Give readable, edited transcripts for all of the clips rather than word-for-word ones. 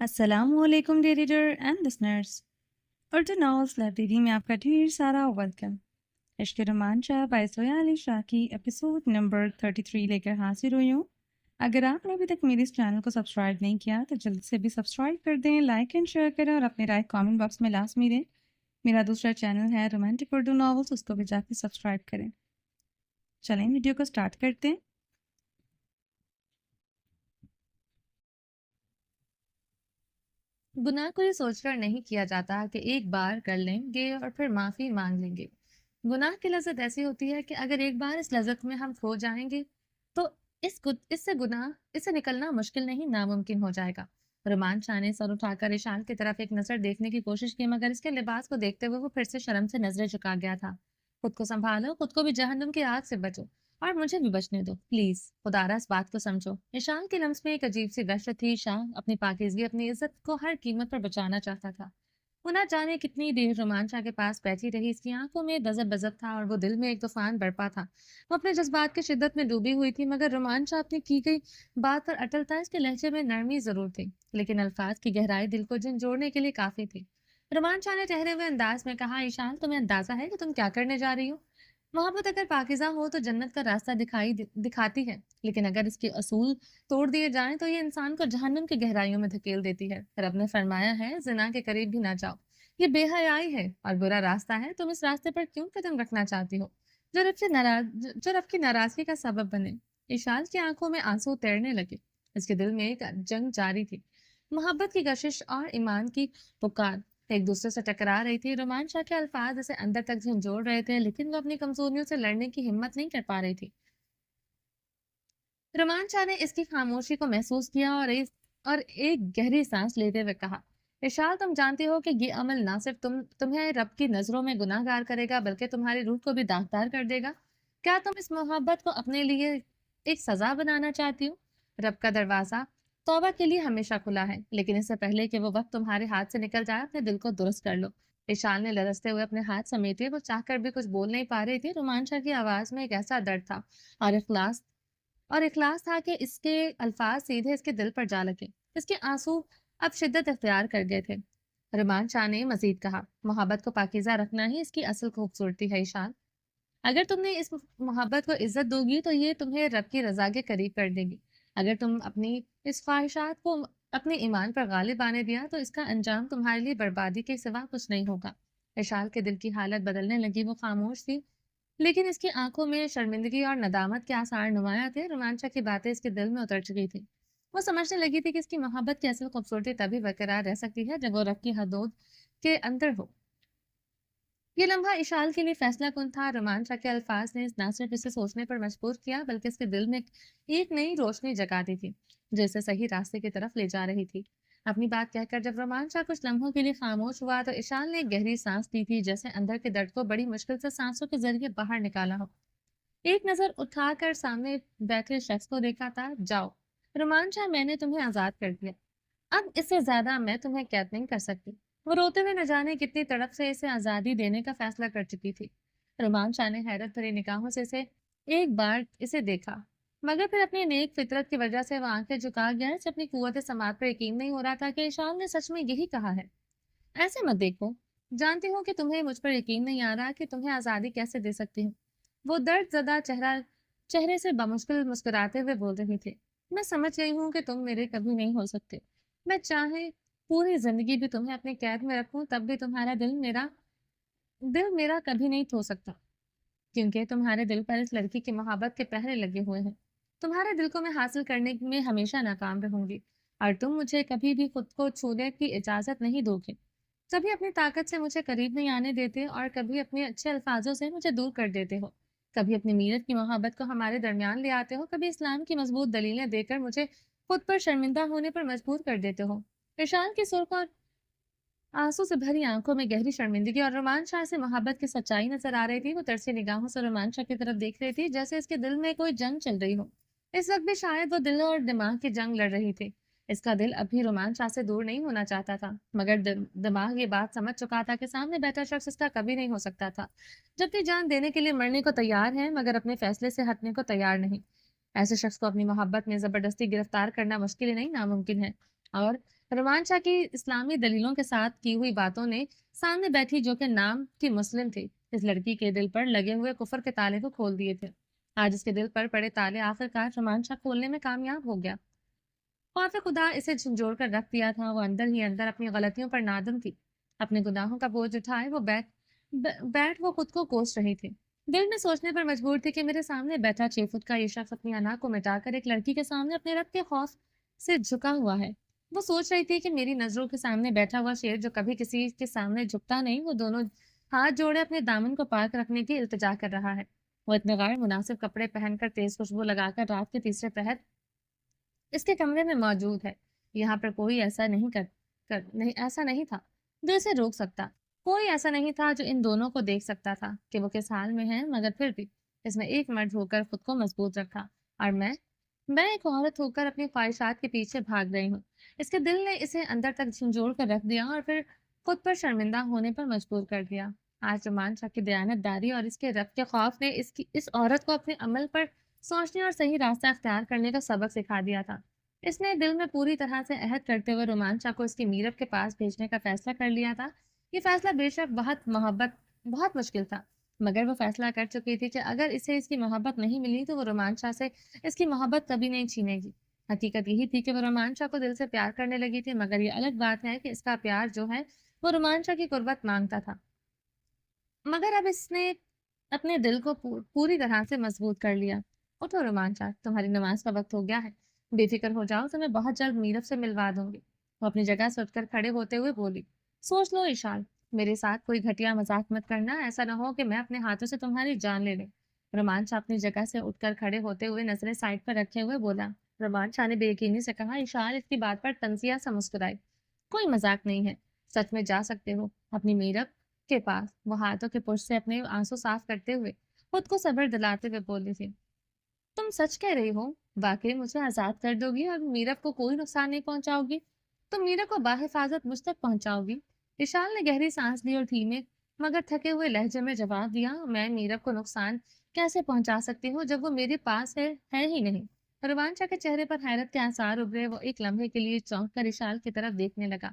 السلام علیکم dear reader and listeners, Urdu novels library میں آپ کا ڈھیر سارا ویلکم۔ عشق رومان شاہ بائی سویا علی شاہ کی ایپیسوڈ نمبر 33 لے کر حاضر ہوئی ہوں۔ اگر آپ نے ابھی تک میرے اس چینل کو سبسکرائب نہیں کیا تو جلد سے بھی سبسکرائب کر دیں، لائک اینڈ شیئر کریں اور اپنی رائے کامنٹ باکس میں لازمی دیں۔ میرا دوسرا چینل ہے رومانٹک اردو ناولس، اس کو بھی جا کے سبسکرائب کریں۔ چلیں ویڈیو کو سٹارٹ کرتے ہیں۔ گناہ کو یہ سوچ کر نہیں کیا جاتا کہ ایک بار کر لیں گے اور پھر معافی مانگ لیں گے۔ گناہ کی لذت ایسی ہوتی ہے کہ اگر ایک بار اس لذت میں ہم کھو جائیں گے تو اس سے نکلنا مشکل نہیں، ناممکن ہو جائے گا۔ رومان شاہ نے سر اٹھا کر اشان کی طرف ایک نظر دیکھنے کی کوشش کی، مگر اس کے لباس کو دیکھتے ہوئے وہ پھر سے شرم سے نظریں جھکا گیا تھا۔ خود کو سنبھالو، خود کو بھی جہنم کی آگ سے بچو اور مجھے بھی بچنے دو پلیز، خدارا اس بات کو سمجھو۔ ایشان کے لمس میں ایک عجیب سی وحشت تھی۔ شاہ اپنی پاکیزگی، اپنی عزت کو ہر قیمت پر بچانا چاہتا تھا۔ وہ نہ جانے کتنی دیر رومان شاہ کے پاس بیٹھی رہی، اس کی آنکھوں میں دزب بزب تھا اور وہ دل میں ایک طوفان برپا تھا۔ وہ اپنے جذبات کی شدت میں ڈوبی ہوئی تھی، مگر رومان شاہ اپنی کی گئی بات پر اٹل تھا۔ اس کے لہجے میں نرمی ضرور تھی، لیکن الفاظ کی گہرائی دل کو جھنجھوڑنے کے لیے کافی تھی۔ رومان شاہ نے ٹھہرے ہوئے انداز میں کہا، ایشان تمہیں اندازہ ہے کہ تم کیا کرنے جا رہی ہو؟ محبت اگر پاکیزہ ہو تو جنت کا راستہ دکھاتی ہے، لیکن اگر اس کے اصول توڑ دیے جائیں تو یہ انسان کو جہنم کی گہرائیوں میں دھکیل دیتی ہے۔ رب نے فرمایا ہے، زنا کے قریب بھی نہ جاؤ، یہ بے حیائی ہے اور برا راستہ ہے۔ تم اس راستے پر کیوں قدم رکھنا چاہتی ہو جو رب کی ناراضگی کا سبب بنے؟ اشال کی آنکھوں میں آنسو تیرنے لگے، اس کے دل میں ایک جنگ جاری تھی، محبت کی کشش اور ایمان کی پکار ایک دوسرے سے ٹکرا رہی تھی۔ رومان شاہ کے الفاظ اسے اندر تک جھنجھوڑ رہے تھے، لیکن وہ اپنی کمزوریوں سے لڑنے کی ہمت نہیں کر پا رہی تھی۔ رومان شاہ نے اس کی خاموشی کو محسوس کیا اور ایک گہری سانس لیتے ہوئے کہا، ارشاد تم جانتی ہو کہ یہ عمل نہ صرف تمہیں رب کی نظروں میں گناہ گار کرے گا بلکہ تمہاری روح کو بھی داغدار کر دے گا۔ کیا تم اس محبت کو اپنے لیے ایک سزا بنانا چاہتی ہو؟ رب کا دروازہ توبہ کے لیے ہمیشہ کھلا ہے، لیکن اس سے پہلے کہ وہ وقت تمہارے ہاتھ سے نکل جائے اپنے دل کو درست کر لو۔ ایشان نے لرزتے ہوئے اپنے ہاتھ سمیٹے، وہ چاہ کر بھی کچھ بول نہیں پا رہی تھی۔ رومان شاہ کی آواز میں ایک ایسا درد تھا اور اخلاص تھا کہ اس کے الفاظ سیدھے اس کے دل پر جا لگے۔ اس کے آنسو اب شدت اختیار کر گئے تھے۔ رومان شاہ نے مزید کہا، محبت کو پاکیزہ رکھنا ہی اس کی اصل خوبصورتی ہے ایشان۔ اگر تم نے اس محبت کو عزت دو گی تو یہ تمہیں رب کی رضا کے قریب کر دے گی۔ اگر تم اپنی اس خواہشات کو اپنے ایمان پر غالب آنے دیا تو اس کا انجام تمہارے لیے بربادی کے سوا کچھ نہیں ہوگا۔ اشال کے دل کی حالت بدلنے لگی، وہ خاموش تھی، لیکن اس کی آنکھوں میں شرمندگی اور ندامت کے آثار نمایاں تھے۔ رومانچا کی باتیں اس کے دل میں اتر چکی تھی، وہ سمجھنے لگی تھی کہ اس کی محبت کی اصل خوبصورتی تبھی برقرار رہ سکتی ہے جب وہ رب کی حدود کے اندر ہو۔ یہ لمحہ اشال کے لیے فیصلہ کن تھا۔ رومان شاہ کے الفاظ نے نہ صرف اسے سوچنے پر مجبور کیا بلکہ اس کے دل میں ایک نئی روشنی جگا دی تھی جو اسے صحیح راستے کی طرف لے جا رہی تھی۔ اپنی بات کہہ کر جب رومان شاہ کچھ لمحوں کے لیے خاموش ہوا تو اشال نے ایک گہری سانس لی تھی، جیسے اندر کے درد کو بڑی مشکل سے سانسوں کے ذریعے باہر نکالا ہو۔ ایک نظر اٹھا کر سامنے بیٹھے شخص کو دیکھا تھا، جاؤ رومان شاہ، میں نے تمہیں آزاد کر دیا، اب اس سے زیادہ میں تمہیں قید نہیں کر سکتی۔ وہ روتے ہوئے نہ جانے کتنی تڑپ سے اسے آزادی دینے کا فیصلہ کر چکی تھی۔ رومان شاہ نے حیرت بھری نگاہوں سے ایک بار اسے دیکھا، مگر پھر اپنی نیک فطرت کی وجہ سے وہ آنکھیں جھکا گیا۔ اسے اپنی قوت سماعت پر یقین نہیں ہو رہا تھا کہ ایشان نے سچ میں یہی کہا ہے۔ ایسے مت دیکھو، جانتی ہوں کہ تمہیں مجھ پر یقین نہیں آ رہا کہ تمہیں آزادی کیسے دے سکتی ہوں۔ وہ درد زدہ چہرے سے بمشکل مسکراتے ہوئے بول رہی تھی، میں سمجھ گئی ہوں کہ تم میرے کبھی نہیں ہو سکتے۔ میں چاہے پوری زندگی بھی تمہیں اپنے قید میں رکھوں تب بھی تمہارا دل میرا کبھی نہیں تھو سکتا، کیونکہ تمہارے دل پر اس لڑکی کی محبت کے پہرے لگے ہوئے ہیں۔ تمہارے دل کو میں حاصل کرنے میں ہمیشہ ناکام رہوں گی اور تم مجھے کبھی بھی خود کو چھونے کی اجازت نہیں دو گے۔ کبھی اپنی طاقت سے مجھے قریب نہیں آنے دیتے اور کبھی اپنے اچھے الفاظوں سے مجھے دور کر دیتے ہو۔ کبھی اپنی میرت کی محبت کو ہمارے درمیان لے آتے ہو، کبھی اسلام کی مضبوط دلیلیں دے کر مجھے خود پر شرمندہ ہونے پر مجبور کر دیتے ہو۔ ارشان کی سرخ اور آنسو سے بھری آنکھوں میں گہری شرمندگی اور رومان شاہ سے محبت کی سچائی نظر آ رہی تھی۔ وہ ترسی نگاہوں سے رومان شاہ کی طرف دیکھ رہی تھی، جیسے اس کے دل میں کوئی جنگ چل رہی ہو۔ اس وقت بھی شاید وہ دل اور دماغ کی جنگ لڑ رہی تھی۔ اس کا دل اب بھی رومان شاہ سے دور نہیں ہونا چاہتا تھا، مگر دماغ یہ بات سمجھ چکا تھا کہ سامنے بیٹھا شخص اس کا کبھی نہیں ہو سکتا تھا۔ جبکہ جان دینے کے لیے مرنے کو تیار ہے مگر اپنے فیصلے سے ہٹنے کو تیار نہیں۔ ایسے شخص کو اپنی محبت میں زبردستی گرفتار کرنا مشکل ہی نہیں، ناممکن ہے۔ اور رومان شاہ کی اسلامی دلیلوں کے ساتھ کی ہوئی باتوں نے سامنے بیٹھی جو کہ نام کی مسلم تھی اس لڑکی کے دل پر لگے ہوئے کفر کے تالے کو کھول دیے تھے۔ آج اس کے دل پر پڑے تالے آخرکار رومان شاہ کھولنے میں کامیاب ہو گیا۔ خوف خدا اسے جھنجھوڑ کر رکھ دیا تھا، وہ اندر ہی اندر اپنی غلطیوں پر نادم تھی۔ اپنے گناہوں کا بوجھ اٹھائے وہ بیٹھ وہ خود کو کوس رہی تھی۔ دل میں سوچنے پر مجبور تھی کہ میرے سامنے بیٹھا 6 فٹ کا یہ شخص اپنی انا کو مٹا کر ایک لڑکی کے سامنے اپنے رب کے خوف سے جھکا ہوا ہے۔ وہ سوچ رہی تھی کہ میری نظروں کے سامنے بیٹھا ہوا شیر جو کبھی کسی کے سامنے جھکتا نہیں، وہ دونوں ہاتھ جوڑے اپنے دامن کو پاک رکھنے کی التجا کر رہا ہے۔ وہ اتنے غیر مناسب کپڑے پہن کر تیز خوشبو لگا کر رات کے تیسرے پہر اس کے کمرے میں موجود ہے۔ یہاں پر کوئی ایسا نہیں تھا جو اسے روک سکتا، کوئی ایسا نہیں تھا جو ان دونوں کو دیکھ سکتا تھا کہ وہ کس حال میں ہیں، مگر پھر بھی اس نے ایک مرد ہو کر خود کو مضبوط رکھا، اور میں ایک عورت ہو کر اپنی خواہشات کے پیچھے بھاگ رہی ہوں۔ اس کے دل نے اسے اندر تک جھنجھوڑ کر رکھ دیا اور پھر خود پر شرمندہ ہونے پر مجبور کر دیا۔ آج رومان شاہ کی دیانت داری اور اس کے رب کے خوف نے اس عورت کو اپنے عمل پر سوچنے اور صحیح راستہ اختیار کرنے کا سبق سکھا دیا تھا۔ اس نے دل میں پوری طرح سے عہد کرتے ہوئے رومان شاہ کو اس کی میرب کے پاس بھیجنے کا فیصلہ کر لیا تھا۔ یہ فیصلہ بے شک بہت مشکل تھا، مگر وہ فیصلہ کر چکی تھی کہ اگر اسے اس کی محبت نہیں ملی تو وہ رومان شاہ سے اس کی محبت کبھی نہیں چھینے گی۔ حقیقت یہی تھی کہ وہ رومان شاہ کو دل سے پیار کرنے لگی تھی، مگر یہ الگ بات ہے کہ اس کا پیار جو ہے وہ رومان شاہ کی قربت مانگتا تھا۔ مگر اب اس نے اپنے دل کو پوری طرح سے مضبوط کر لیا۔ اٹھو رومان شاہ، تمہاری نماز کا وقت ہو گیا ہے، بے فکر ہو جاؤ، تمہیں بہت جلد میرب سے ملوا دوں گی۔ وہ اپنی جگہ سے اٹھ کر کھڑے ہوتے ہوئے بولی، سوچ لو اشال، میرے ساتھ کوئی گھٹیا مذاق مت کرنا، ایسا نہ ہو کہ میں اپنے ہاتھوں سے تمہاری جان لے لوں۔ رومان شاہ اپنی جگہ سے اٹھ کر کھڑے ہوتے ہوئے نظریں سائڈ پر رکھے ہوئے بولا۔ رومان شاہ نے بے یقینی سے کہا۔ اشال اس کی بات پر تنزیہ سے مسکرائی۔ کوئی مذاق نہیں ہے، سچ میں جا سکتے ہو اپنی میرب کے پاس۔ وہ ہاتھوں کے پشت سے اپنے آنسو صاف کرتے ہوئے خود کو صبر دلاتے ہوئے بولی تھی، تم سچ کہہ رہی ہو؟ واقعی مجھے آزاد کر دو گی اور میرب کو کوئی نقصان نہیں پہنچاؤ گی؟ تم میرب کو باحفاظت مجھ تک پہنچاؤ گی؟ وشال نے گہری سانس لی اور دھیمے مگر تھکے ہوئے لہجے میں جواب دیا، میں میرب کو نقصان کیسے پہنچا سکتی ہوں جب وہ میرے پاس ہے ہی نہیں؟ رومان شاہ کے چہرے پر حیرت کے آثار ابھرے۔ وہ ایک لمحے کے لیے چونک کر وشال کی طرف دیکھنے لگا۔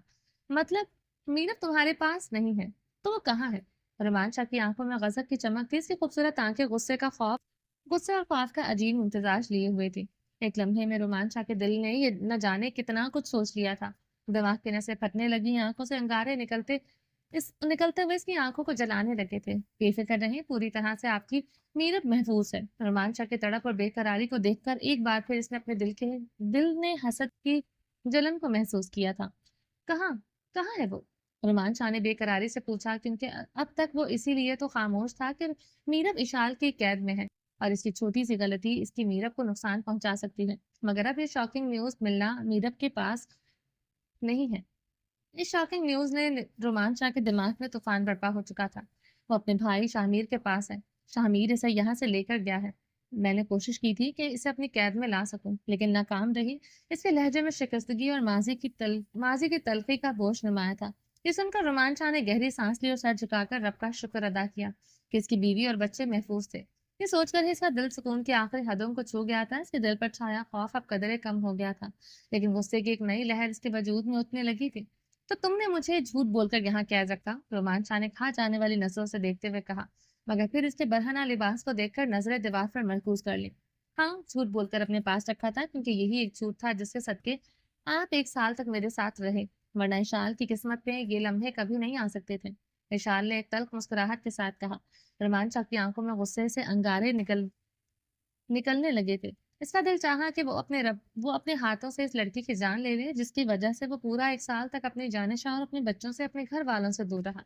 مطلب میرب تمہارے پاس نہیں ہے تو وہ کہاں ہے؟ رومان شاہ کی آنکھوں میں غضب کی چمک تھی، اس کی خوبصورت آنکھیں غصے اور خوف کا عجیب امتزاج لیے ہوئے تھی۔ ایک لمحے میں رومان شاہ کے دل نے یہ نہ جانے کتنا کچھ سوچ لیا تھا۔ دماغ کی نسیں پھٹنے لگی، آنکھوں سے انگارے نکلتے ہوئے اس کی آنکھوں کو جلانے لگے تھے۔ بے فکر رہیں، پوری طرح سے آپ کی میرب محفوظ ہے۔ رومان شاہ کی تڑپ اور بے قراری کو دیکھ کر ایک بار پھر اس نے اپنے دل نے حسد کی جلن کو محسوس کیا تھا۔ کہاں ہے وہ؟ رومان شاہ نے بے قراری سے پوچھا، کیونکہ اب تک وہ اسی لیے تو خاموش تھا کہ میرب اشال کی قید میں ہے اور اس کی چھوٹی سی غلطی اس کی میرب کو نقصان پہنچا سکتی ہے۔ مگر اب یہ شاکنگ نیوز ملنا میرب کے پاس نہیں ہے۔ اس شاکنگ نیوز نے رومان شاہ کے دماغ میں طوفان برپا ہو چکا تھا۔ وہ اپنے بھائی شاہمیر کے پاس ہے، شاہمیر اسے یہاں سے لے کر گیا ہے۔ میں نے کوشش کی تھی کہ اسے اپنی قید میں لا سکوں، لیکن ناکام رہی۔ اس کے لہجے میں شکستگی اور ماضی کی تلخی کا بوجھ نمایا تھا۔ یہ سن کر رومان شاہ نے گہری سانس لی اور سر جھکا کر رب کا شکر ادا کیا کہ اس کی بیوی اور بچے محفوظ تھے۔ یہ سوچ کر ہی اس کا دل سکون کی آخری حدوں کو چھو گیا تھا۔ اس کے دل پر چھایا خوف اب قدرے کم ہو گیا تھا، لیکن غصے کی ایک نئی لہر اس کے وجود میں اٹھنے لگی تھی۔ تو تم نے مجھے جھوٹ بول کر یہاں قید رکھا؟ رومان شاہ نے کھا جانے والی نظروں سے دیکھتے ہوئے کہا، مگر پھر اس کے برہنہ لباس کو دیکھ کر نظریں دیوار پر مرکوز کر لی۔ ہاں، جھوٹ بول کر اپنے پاس رکھا تھا، کیونکہ یہی ایک جھوٹ تھا جس کے صدقے آپ 1 سال تک میرے ساتھ رہے، ورنہ اشال کی قسمت پہ یہ لمحے کبھی نہیں آ سکتے تھے۔ اشال نے ایک تلخ مسکراہٹ کے ساتھ کہا۔ رومان شاہ کی آنکھوں میں غصے سے انگارے نکلنے لگے تھے۔ اس کا دل چاہا کہ وہ اپنے ہاتھوں سے اس لڑکی کی جان لے لے، جس کی وجہ سے وہ پورا 1 سال تک اپنی جانشاہ اور اپنے بچوں سے، اپنے گھر والوں سے دور رہا۔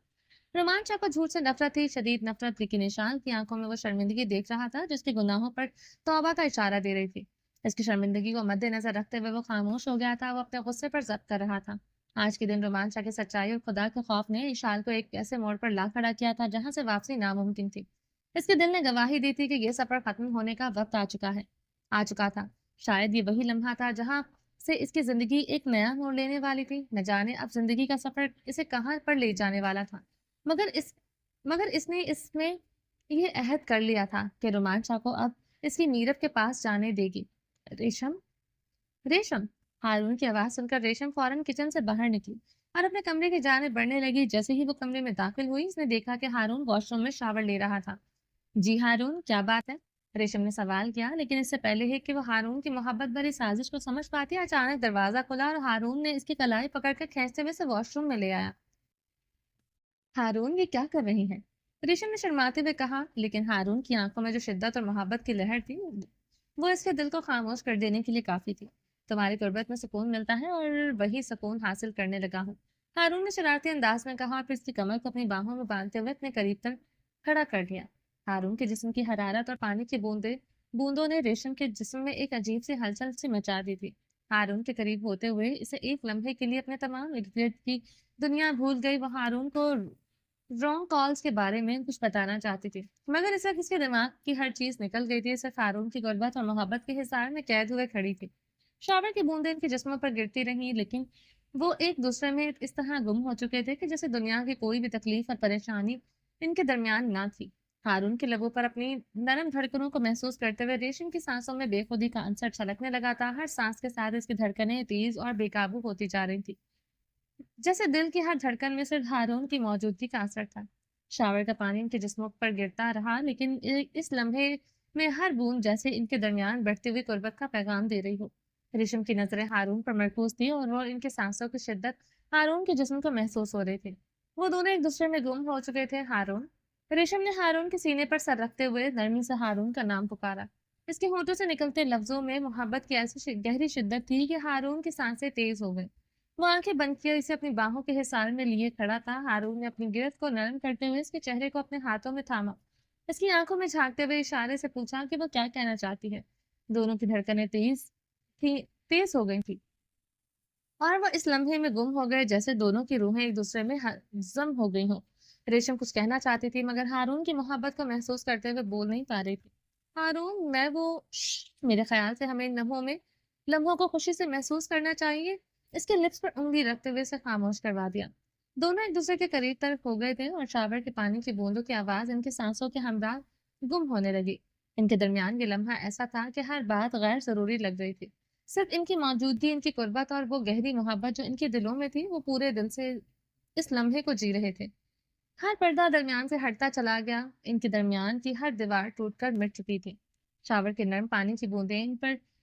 رومان شاہ کو جھوٹ سے نفرت تھی، شدید نفرت، لیکن اشال کی آنکھوں میں وہ شرمندگی دیکھ رہا تھا جو اس کے گناہوں پر توبہ کا اشارہ دے رہی تھی۔ اس کی شرمندگی کو مد نظر رکھتے ہوئے وہ خاموش ہو گیا تھا۔ وہ اپنے غصے پر ضبط کر رہا تھا۔ آج کے دن رومان شاہ کی سچائی اور خدا کے خوف نے اشال کو ایک ایسے موڑ پر لا کھڑا کیا تھا جہاں سے واپسی ناممکن تھی۔ اس کے دل نے گواہی دی تھی کہ یہ سفر ختم ہونے کا وقت آ چکا تھا۔ شاید یہ وہی لمحہ تھا جہاں سے اس کی زندگی ایک نیا موڑ لینے والی تھی۔ نہ جانے اب زندگی کا سفر اسے کہاں پر لے جانے والا تھا، مگر اس نے اس میں یہ عہد کر لیا تھا کہ رومان شاہ کو اب اس کی میرب کے پاس جانے دے گی۔ ریشم हारून की आवाज सुनकर रेशम फौरन किचन से बाहर निकली और अपने कमरे की जानिब बढ़ने लगी। जैसे ही वो कमरे में दाखिल हुई, उसने देखा कि हारून वॉशरूम में शावर ले रहा था। जी हारून, क्या बात है? रेशम ने सवाल किया, लेकिन इससे पहले ही कि वो हारून की मोहब्बत भरी साजिश को समझ पाती, अचानक दरवाजा खुला और हारून ने इसकी कलाई पकड़कर खींचते हुए उसे वॉशरूम में ले आया। हारून, ये क्या कर रही हैं? रेशम ने शर्माते हुए कहा, लेकिन हारून की आंखों में जो शिद्दत और मोहब्बत की लहर थी, वो इसके दिल को खामोश कर देने के लिए काफी थी। तुम्हारी गुर्बत में सुकून मिलता है और वही सुकून हासिल करने लगा हूँ। हारून ने शरारती अंदाज में कहा और फिर इसकी कमर को अपनी बाहों में बांधते हुए अपने करीब तक खड़ा कर लिया। हारून के जिस्म की हरारत और पानी की बूंदों ने रेशम के जिस्म में एक अजीब सी हलचल सी मचा दी थी। हारून के करीब होते हुए इसे एक लम्हे के लिए अपने तमाम इर्द गिर्द की दुनिया भूल गई। वो हारून को रॉन्ग कॉल्स के बारे में कुछ बताना चाहती थी, मगर इस वक्त इसके दिमाग की हर चीज निकल गई थी। सिर्फ हारून की गुर्बत और मोहब्बत के हिसार में कैद हुए खड़ी थी। शावर की बूंदें इनके जिस्मों पर गिरती रहीं, लेकिन वो एक दूसरे में इस तरह गुम हो चुके थे कि जैसे दुनिया की कोई भी तकलीफ और परेशानी इनके दरमियान ना थी। हारून के लबों पर अपनी नरम धड़कनों को महसूस करते हुए रेशम की सांसों में बेखुदी का अंसर छलकने लगा था। हर सांस के साथ इसकी धड़कनें तेज और बेकाबू होती जा रही थी, जैसे दिल की हर धड़कन में सिर्फ हारून की मौजूदगी का असर था। शावर का पानी इनके जिस्मों पर गिरता रहा, लेकिन इस लम्हे में हर बूंद जैसे इनके दरमियान बढ़ती हुई गुर्बत का पैगाम दे रही हो। रेशम की नजरें हारून पर मरकूज थी और वो इनके सांसों की शिद्दत हारून के जिस्म को महसूस हो रहे थे। वो दोनों एक दूसरे में गुम हो चुके थे। हारून। रेशम ने हारून के सीने पर सर रखते हुए नरमी से हारून का नाम पुकारा। इसके होठों से निकलते लफ्जों में मोहब्बत की ऐसी गहरी शिद्दत थी कि हारून की सांसें तेज हो गई। वो आंखें बंद किए इसे अपनी बाहों के हिसार में लिए खड़ा था। हारून ने अपनी गिरफ्त को नरम करते हुए इसके चेहरे को अपने हाथों में थामा। इसकी आंखों में झांकते हुए इशारे से पूछा कि वो क्या कहना चाहती है। दोनों की धड़कनें थी तेज हो गई थी और वो इस लम्हे में गुम हो गए, जैसे दोनों की रूहें एक दूसरे में हजम हो गई हों। रेशम कुछ कहना चाहती थी, मगर हारून की मोहब्बत को महसूस करते हुए बोल नहीं पा रही थी। हारून, मैं वो मेरे ख्याल से हमें इन लम्हों को खुशी से महसूस करना चाहिए। इसके लिप्स पर उंगली रखते हुए इसे खामोश करवा दिया। दोनों एक दूसरे के करीब तरफ हो गए थे और शावर के पानी की बूंदों की आवाज इनकी सांसों के हमरा गुम होने लगी। इनके दरमियान ये लम्हा ऐसा था कि हर बात गैर जरूरी लग रही थी। सिर्फ इनकी मौजूदगी, इनकी कुर्बत और वो गहरी मोहब्बत जो इनके दिलों में थी, वो पूरे दिल से इस लम्हे को जी रहे थे। हर पर्दा दरमियान से हटता चला गया। इनके दरमियान की हर दीवार टूटकर मिट चुकी थी। शावर के नरम पानी की बूंदें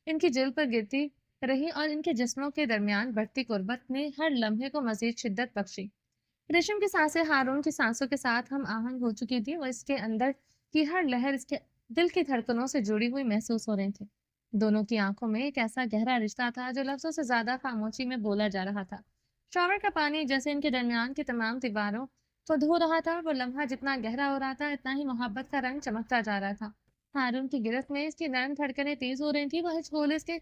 इनकी जिल्द पर गिरती रही और इनके जिस्मों के दरमियान बढ़ती कुर्बत ने हर लम्हे को मजीद शिद्दत बख्शी। रेशम की सांसें हारून की सांसों के साथ हम आहंग हो चुकी थी और इसके अंदर की हर लहर इसके दिल की धड़कनों से जुड़ी हुई महसूस हो रही थी। दोनों की आंखों में एक ऐसा गहरा रिश्ता था जो लफ्जों से ज्यादा खामोशी में बोला जा रहा था। शॉवर का पानी जैसे इनके दरमियान की तमाम दीवारों को धो रहा था। वो लम्हा जितना गहरा हो रहा था, इतना ही मोहब्बत का रंग चमकता जा रहा था। हारून की गिरफ्त में इसकी नरम धड़कनें तेज हो रही थी, वह हिचकोले इसके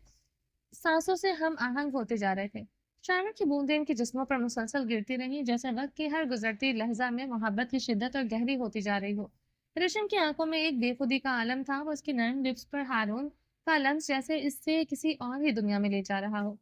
सांसों से हम आहंग होते जा रहे थे। शावर की बूंदें इनके जिस्मों पर मुसलसल गिरती रहीं, जैसे वक्त की हर गुजरती लहजा में मोहब्बत की शिद्दत और गहरी होती जा रही हो। रेशम की आंखों में एक बेखुदी का आलम था, वो उसकी नरम लिप्स पर हारून का लम्स जैसे इससे किसी और ही दुनिया में ले जा रहा हो।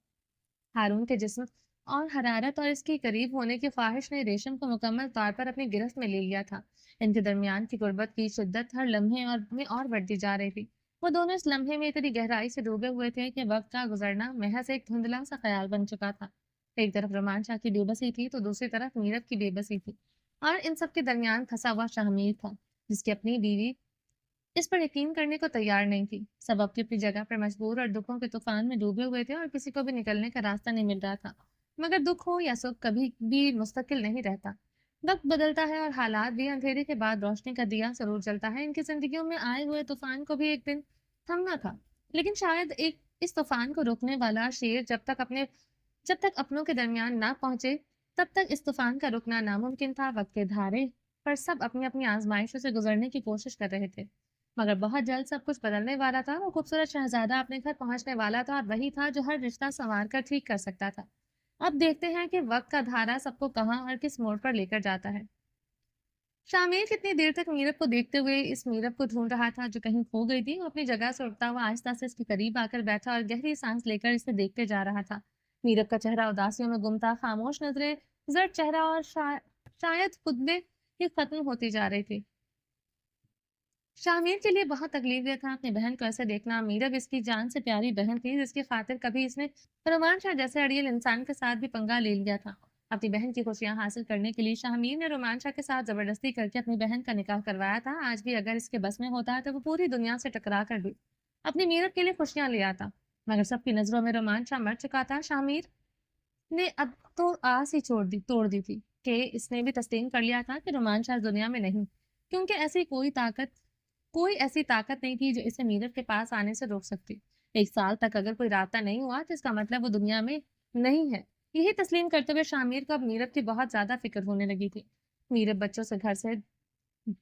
हारून के जिस्म और हरारत और इसके करीब होने की ख्वाहिश ने रेशम को मुकम्मल तौर पर अपनी गिरफ्त में ले लिया था। इनके दरमियान की गुर्बत की शिद्दत हर लम्हे और बढ़ती जा रही थी। वो दोनों इस लम्हे में इतनी गहराई से डूबे हुए थे कि वक्त का गुजरना महज एक धुंधला सा ख्याल बन चुका था। एक तरफ रोमांचा की बेबसी थी तो दूसरी तरफ मीरब की बेबसी थी, और इन सब के दरमियान फंसा हुआ शाहमीर था, जिसकी अपनी बीवी इस पर यकीन करने को तैयार नहीं थी। सब अपनी अपनी जगह पर मजबूर और दुखों के तूफान में डूबे हुए थे और किसी को भी निकलने का रास्ता नहीं मिल रहा था। मगर दुख हो या सुख कभी भी मुस्तकिल नहीं रहता। वक्त बदलता है और हालात भी। अंधेरे के बाद रोशनी का दिया जरूर जलता है। इनकी जिंदगियों में आए हुए तूफान को भी एक दिन थमना था, लेकिन शायद एक इस तूफान को रोकने वाला शेर जब तक अपनों के दरमियान ना पहुंचे, तब तक इस तूफान का रुकना नामुमकिन था। वक्त के धारे पर सब अपनी अपनी आजमाइशों से गुजरने की कोशिश कर रहे थे, मगर बहुत जल्द सब कुछ बदलने वाला था। वो खूबसूरत शहजादा अपने घर पहुंचने वाला था, और वही था जो हर रिश्ता संवार कर ठीक कर सकता था। अब देखते हैं कि वक्त का धारा सबको कहाँ और किस मोड़ पर लेकर जाता है। शामिर कितनी देर तक मीरब को देखते हुए इस मीरब को ढूंढ रहा था जो कहीं खो गई थी। वो अपनी जगह से उठता हुआ आहिस्ता से इसके करीब आकर बैठा और गहरी सांस लेकर इसे देखते जा रहा था। मीरब का चेहरा उदासियों में गुम था, खामोश नजरें, जर्द चेहरा और शायद खुद में ही खत्म होती जा रही थी। शामिर के लिए बहुत तकलीफ दह था अपनी बहन को ऐसे देखना। मीरब इसकी जान से प्यारी बहन थी जिसकी खातिर कभी इसने रोमान शाह जैसे अड़ियल इंसान के साथ भी पंगा ले लिया था। अपनी बहन की खुशियां हासिल करने के लिए शाहमीर ने रोमान शाह के साथ जबरदस्ती करके अपनी बहन का निकाह करवाया था। आज भी अगर इसके बस में होता तो वो पूरी दुनिया से टकरा कर भी अपनी मीरब के लिए खुशियां ले आता, मगर सबकी नजरों में रोमान शाह मर चुका था। शामिर ने अब तो आस ही तोड़ दी थी कि इसने भी तस्लीम कर लिया था कि रोमान शाह इस दुनिया में नहीं, क्योंकि ऐसी कोई ऐसी ताकत नहीं थी जो इसे मीरब के पास आने से रोक सकती। 1 साल तक अगर कोई रास्ता नहीं हुआ तो इसका मतलब वो दुनिया में नहीं है। यही तस्लीम करते हुए शामिर को अब मीरब की बहुत ज्यादा फिक्र होने लगी थी। मीरब बच्चों से, घर से,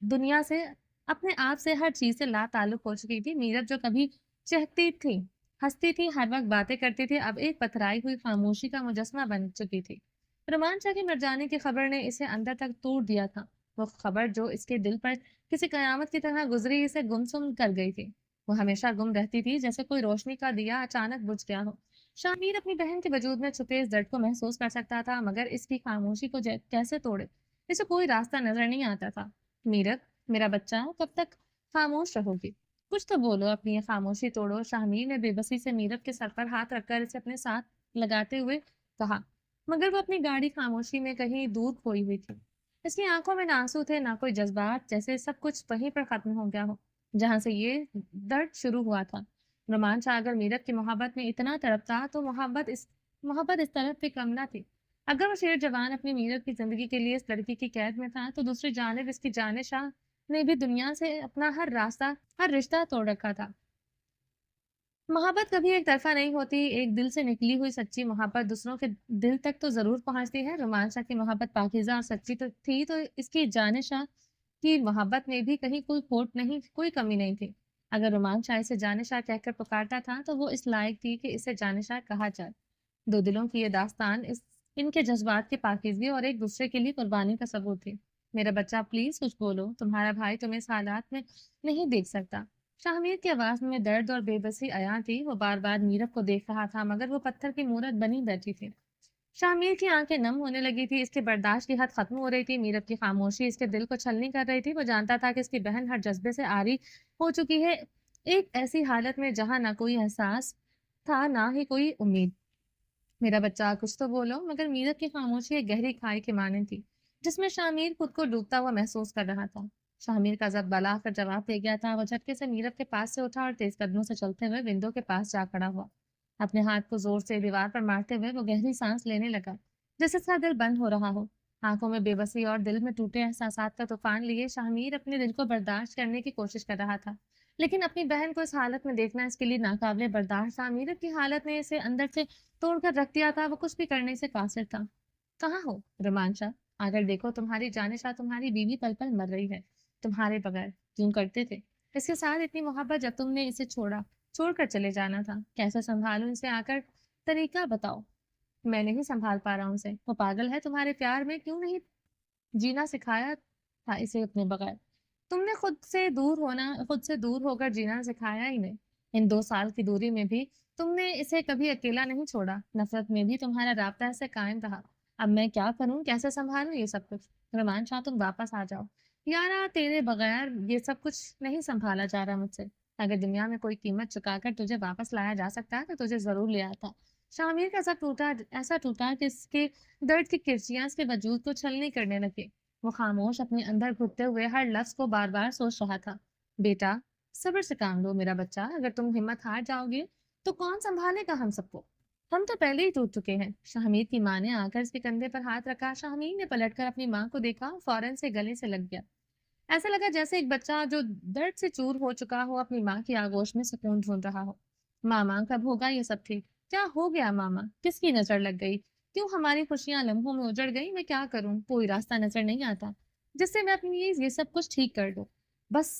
दुनिया से, अपने आप से, हर चीज से ला ताल्लुक हो चुकी थी। मीरब जो कभी चहकती थी, हंसती थी, हर वक्त बातें करती थी, अब एक पथराई हुई खामोशी का मुजस्मा बन चुकी थी। रोमान शाह के मर जाने की खबर ने इसे अंदर तक तोड़ दिया था। वो खबर जो इसके दिल पर किसी कयामत की तरह गुजरी, इसे गुमसुम कर गई थी। वो हमेशा गुम रहती थी, जैसे कोई रोशनी का दिया अचानक बुझ गया हो। शामिर अपनी बहन के वजूद में छुपे इस दर्द को महसूस कर सकता था, मगर इसकी खामोशी को कैसे तोड़े, इसे कोई रास्ता नजर नहीं आता था। मीरब, मेरा बच्चा, कब तक खामोश रहोगी? कुछ तो बोलो, अपनी ये खामोशी तोड़ो। शाहमीर ने बेबसी से मीरब के सर पर हाथ रखकर इसे अपने साथ लगाते हुए कहा, मगर वो अपनी गाढ़ी खामोशी में कहीं दूर खोई हुई थी। इसकी आंखों में ना आंसू थे, ना कोई जज्बात, जैसे सब कुछ वहीं पर खत्म हो गया हो जहां से ये दर्द शुरू हुआ था। रोमांच अगर मीरब की मोहब्बत में इतना तड़पता तो मोहब्बत इस तरफ भी कम ना थी। अगर वो शेर जवान अपनी मीरब की जिंदगी के लिए इस लड़की की कैद में था, तो दूसरी जानिब इसकी जानिशाह ने भी दुनिया से अपना हर रिश्ता तोड़ रखा था। मोहब्बत कभी एक तरफा नहीं होती। एक दिल से निकली हुई सच्ची मोहब्बत दूसरों के दिल तक तो जरूर पहुंचती है। रोमांचा की मोहब्बत पाकीज़ा और सच्ची तो थी, तो इसकी जानिशा की मोहब्बत में भी कहीं कोई खोट नहीं, कोई कमी नहीं थी। अगर रोमांचा इसे जानिशा कहकर पुकारता था तो वो इस लायक थी कि इसे जानिशा कहा जाए। दो दिलों की ये दास्तान इनके जज्बात की पाकीज़गी और एक दूसरे के लिए कुर्बानी का सबूत थी। मेरा बच्चा, प्लीज कुछ बोलो, तुम्हारा भाई तुम्हें इस हालात में नहीं देख सकता। शाहमीर की आवाज में दर्द और बेबसी आया थी। वो बार बार मीरब को देख रहा था, मगर वो पत्थर की मूरत बनी बैठी थी। शामिर की आंखें नम होने लगी थी, इसके बर्दाश्त की हद खत्म हो रही थी। मीरब की खामोशी इसके दिल को छलनी कर रही थी। वो जानता था कि इसकी बहन हर जज्बे से आरी हो चुकी है, एक ऐसी हालत में जहां ना कोई एहसास था, ना ही कोई उम्मीद। मेरा बच्चा, कुछ तो बोलो। मगर मीरब की खामोशी एक गहरी खाई के माने थी, जिसमें शामिर खुद को डूबता हुआ महसूस कर रहा था। शामिर का जब बला कर जवाब दे गया था। वो झटके से मीरब के पास से उठा और तेज कदमों से चलते हुए विंडो के पास जा खड़ा हुआ। अपने हाथ को जोर से दीवार पर मारते हुए वो गहरी सांस लेने लगा, जैसे उसका दिल बंद हो रहा हो। आंखों में बेबसी और दिल में टूटे एहसासात का तूफान लिए शामिर अपने दिल को बर्दाश्त करने की कोशिश कर रहा था, लेकिन अपनी बहन को इस हालत में देखना इसके लिए नाकाबिले बर्दाश्त था। मीरब की हालत ने इसे अंदर से तोड़कर रख दिया था। वो कुछ भी करने से कासिर था। कहाँ हो रोमांचा? आकर देखो, तुम्हारी जानिशा, तुम्हारी बीवी पल पल मर रही है तुम्हारे बगैर। यूं करते थे इसके साथ इतनी मोहब्बत, जब तुमने इसे छोड़कर चले जाना था। कैसे संभालूं इसे? आकर तरीका बताओ। मैं नहीं संभाल पा रहा हूँ उसे। वो पागल है तुम्हारे प्यार में। क्यों नहीं जीना सिखाया था इसे अपने बगैर? तुमने खुद से दूर होकर जीना सिखाया ही नहीं। इन 2 साल की दूरी में भी तुमने इसे कभी अकेला नहीं छोड़ा। नफरत में भी तुम्हारा राब्ता ऐसे कायम रहा। अब मैं क्या करूं, कैसे संभालूं ये सब कुछ? रोमान शाह, तुम वापस आ जाओ। यारा, तेरे बगैर ये सब कुछ नहीं संभाला जा रहा मुझसे। अगर दुनिया में कोई कीमत चुकाकर तुझे वापस लाया जा सकता है तो तुझे जरूर ले आता। शामिर का सब ऐसा टूटा कि इसके दर्द की किरचियां इसके वजूद को छलनी करने लगे। वो खामोश अपने अंदर घुटते हुए हर लफ्ज को बार बार सोच रहा था। बेटा, सब्र से काम लो मेरा बच्चा। अगर तुम हिम्मत हार जाओगे तो कौन संभालेगा हम सबको? हम तो पहले ही टूट चुके हैं। शाहमीर की माँ ने आकर इसके कंधे पर हाथ रखा। शाहमीर ने पलटकर अपनी माँ को देखा, फौरन से गले से लग गया। ऐसा लगा जैसे एक बच्चा जो दर्द से चूर हो चुका हो अपनी माँ की आगोश में सुकून ढूंढ रहा हो। मामा, कब होगा ये सब ठीक? क्या हो गया मामा? किसकी नजर लग गई? क्यों हमारी खुशियां लम्हों में उजड़ गई? मैं क्या करूं? कोई रास्ता नजर नहीं आता जिससे मैं अपनी ये सब कुछ ठीक कर दूं। बस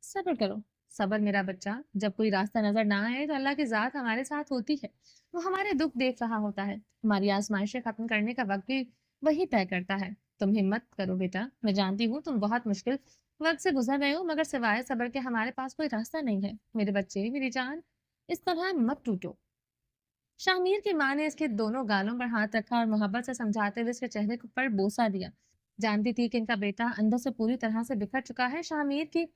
सब्र करो। सब्र मेरा बच्चा। जब कोई रास्ता नजर ना आए तो अल्लाह की जात हमारे साथ होती है। वो हमारे दुख देख रहा होता है। हमारी आजमाइशें खत्म करने का वक्त भी वही तय करता है। तुम हिम्मत करो बेटा। मैं जानती हूँ तुम बहुत मुश्किल वक्त से गुजर रहे हो, मगर सिवाय सब्र के हमारे पास कोई रास्ता नहीं है। मेरे बच्चे, मेरी जान, इस तरह मत टूटो। शामिर की माँ ने इसके दोनों गालों पर हाथ रखा और मोहब्बत से समझाते हुए इसके चेहरे पर बोसा दिया। जानती थी कि इनका बेटा अंदर से पूरी तरह से बिखर चुका है। शामिर की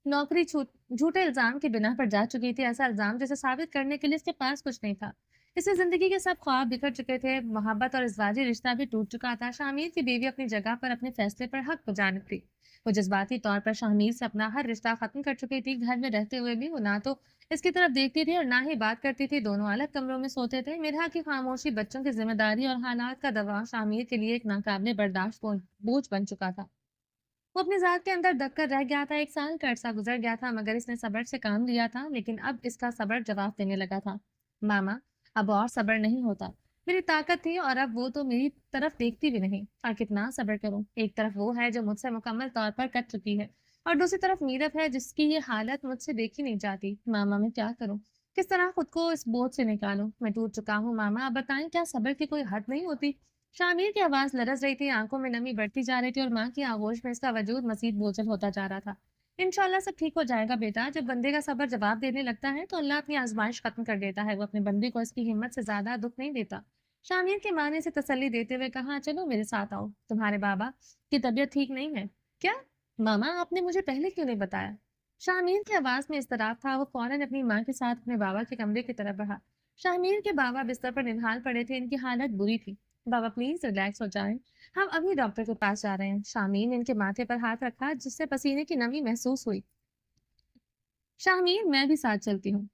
नौकरी झूठे इल्जाम के बिना पर जा चुकी थी, ऐसा इल्जाम जिसे साबित करने के लिए इसके पास कुछ नहीं था। इससे जिंदगी के सब ख्वाब बिखर चुके थे, मोहब्बत और इज़्वाजी रिश्ता भी टूट चुका था। शामिर की बीवी अपनी जगह पर अपने फैसले पर हक बजानिब थी। वो जज्बाती तौर पर शामिर से अपना हर रिश्ता खत्म कर चुकी थी। घर में रहते हुए भी वो ना तो इसकी तरफ देखती थी और ना ही बात करती थी। दोनों अलग कमरों में सोते थे। मिरहा की खामोशी, बच्चों की जिम्मेदारी और हालात का दबाव शामिर के लिए एक नाकाबिले बर्दाश्त बोझ बन चुका था। वो अपनी ज़ात के अंदर दब कर रह गया था। 1 साल का अरसा गुज़र गया था, मगर इसने सब्र से काम लिया था, लेकिन अब इसका सब्र जवाब देने लगा था। मामा, अब और सब्र नहीं होता। मेरी ताकत थी और अब वो तो मेरी तरफ देखती भी नहीं। और कितना सब्र करूँ? एक तरफ वो है जो मुझसे मुकम्मल तौर पर कट चुकी है और दूसरी तरफ मीरत है जिसकी ये हालत मुझसे देखी नहीं जाती। मामा, मैं क्या करूँ? किस तरह खुद को इस बोझ से निकालूँ? मैं टूट चुका हूँ मामा, आप बताएँ, क्या सब्र की कोई हद नहीं होती? शामिर की आवाज़ लरज़ रही थी, आंखों में नमी बढ़ती जा रही थी और माँ की आगोश में इसका वजूद मज़ीद बोझिल होता जा रहा था। इंशाल्लाह सब ठीक हो जाएगा बेटा, जब बंदे का सब्र जवाब देने लगता है तो अल्लाह अपनी आज़माइश ख़त्म कर देता है, वो अपने बंदे को इसकी हिम्मत से ज़्यादा दुःख नहीं देता। शामिर की माँ ने इसे तसल्ली देते हुए कहा, चलो मेरे साथ आओ, तुम्हारे बाबा की तबीयत ठीक नहीं है। क्या? मामा, आपने मुझे पहले क्यों नहीं बताया? शामिर की आवाज़ में इज़्तिराब था, वो फ़ौरन अपनी माँ के साथ अपने बाबा के कमरे की तरफ बढ़ा। शामिर के बाबा बिस्तर पर निढाल पड़े थे, इनकी हालत बुरी थी। बाबा प्लीज रिलैक्स हो जाएं, हम अभी डॉक्टर के पास जा रहे हैं। शामीर ने इनके माथे पर हाथ रखा जिससे पसीने की नमी महसूस हुई। शाहमीर, मैं भी साथ चलती हूँ।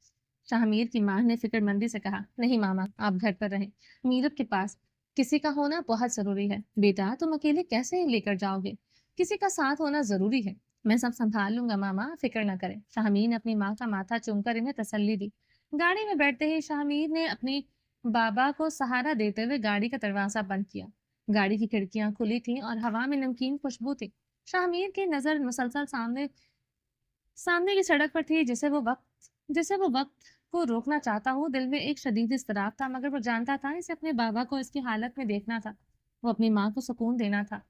शाहमीर की मां ने फिक्रमंदी से कहा, नहीं मामा, आप घर पर रहें, मीरत के पास किसी का होना बहुत जरूरी है। बेटा, तुम अकेले कैसे लेकर जाओगे? किसी का साथ होना जरूरी है। मैं सब संभाल लूंगा मामा, फिक्र न करें। शाहमीर ने अपनी माँ का माथा चूमकर इन्हें तसल्ली दी। गाड़ी में बैठते ही शाहमीर ने अपने बाबा को सहारा देते हुए गाड़ी का दरवाजा बंद किया। गाड़ी की खिड़कियां खुली थीं और हवा में नमकीन खुशबू थी। शाहमीर की नजर मुसलसल सामने सामने की सड़क पर थी, जिसे वो वक्त को रोकना चाहता हो। दिल में एक शदीद इज़्तिराब था, मगर वो जानता था इसे अपने बाबा को इसकी हालत में देखना था। वो अपनी माँ को सुकून देना था।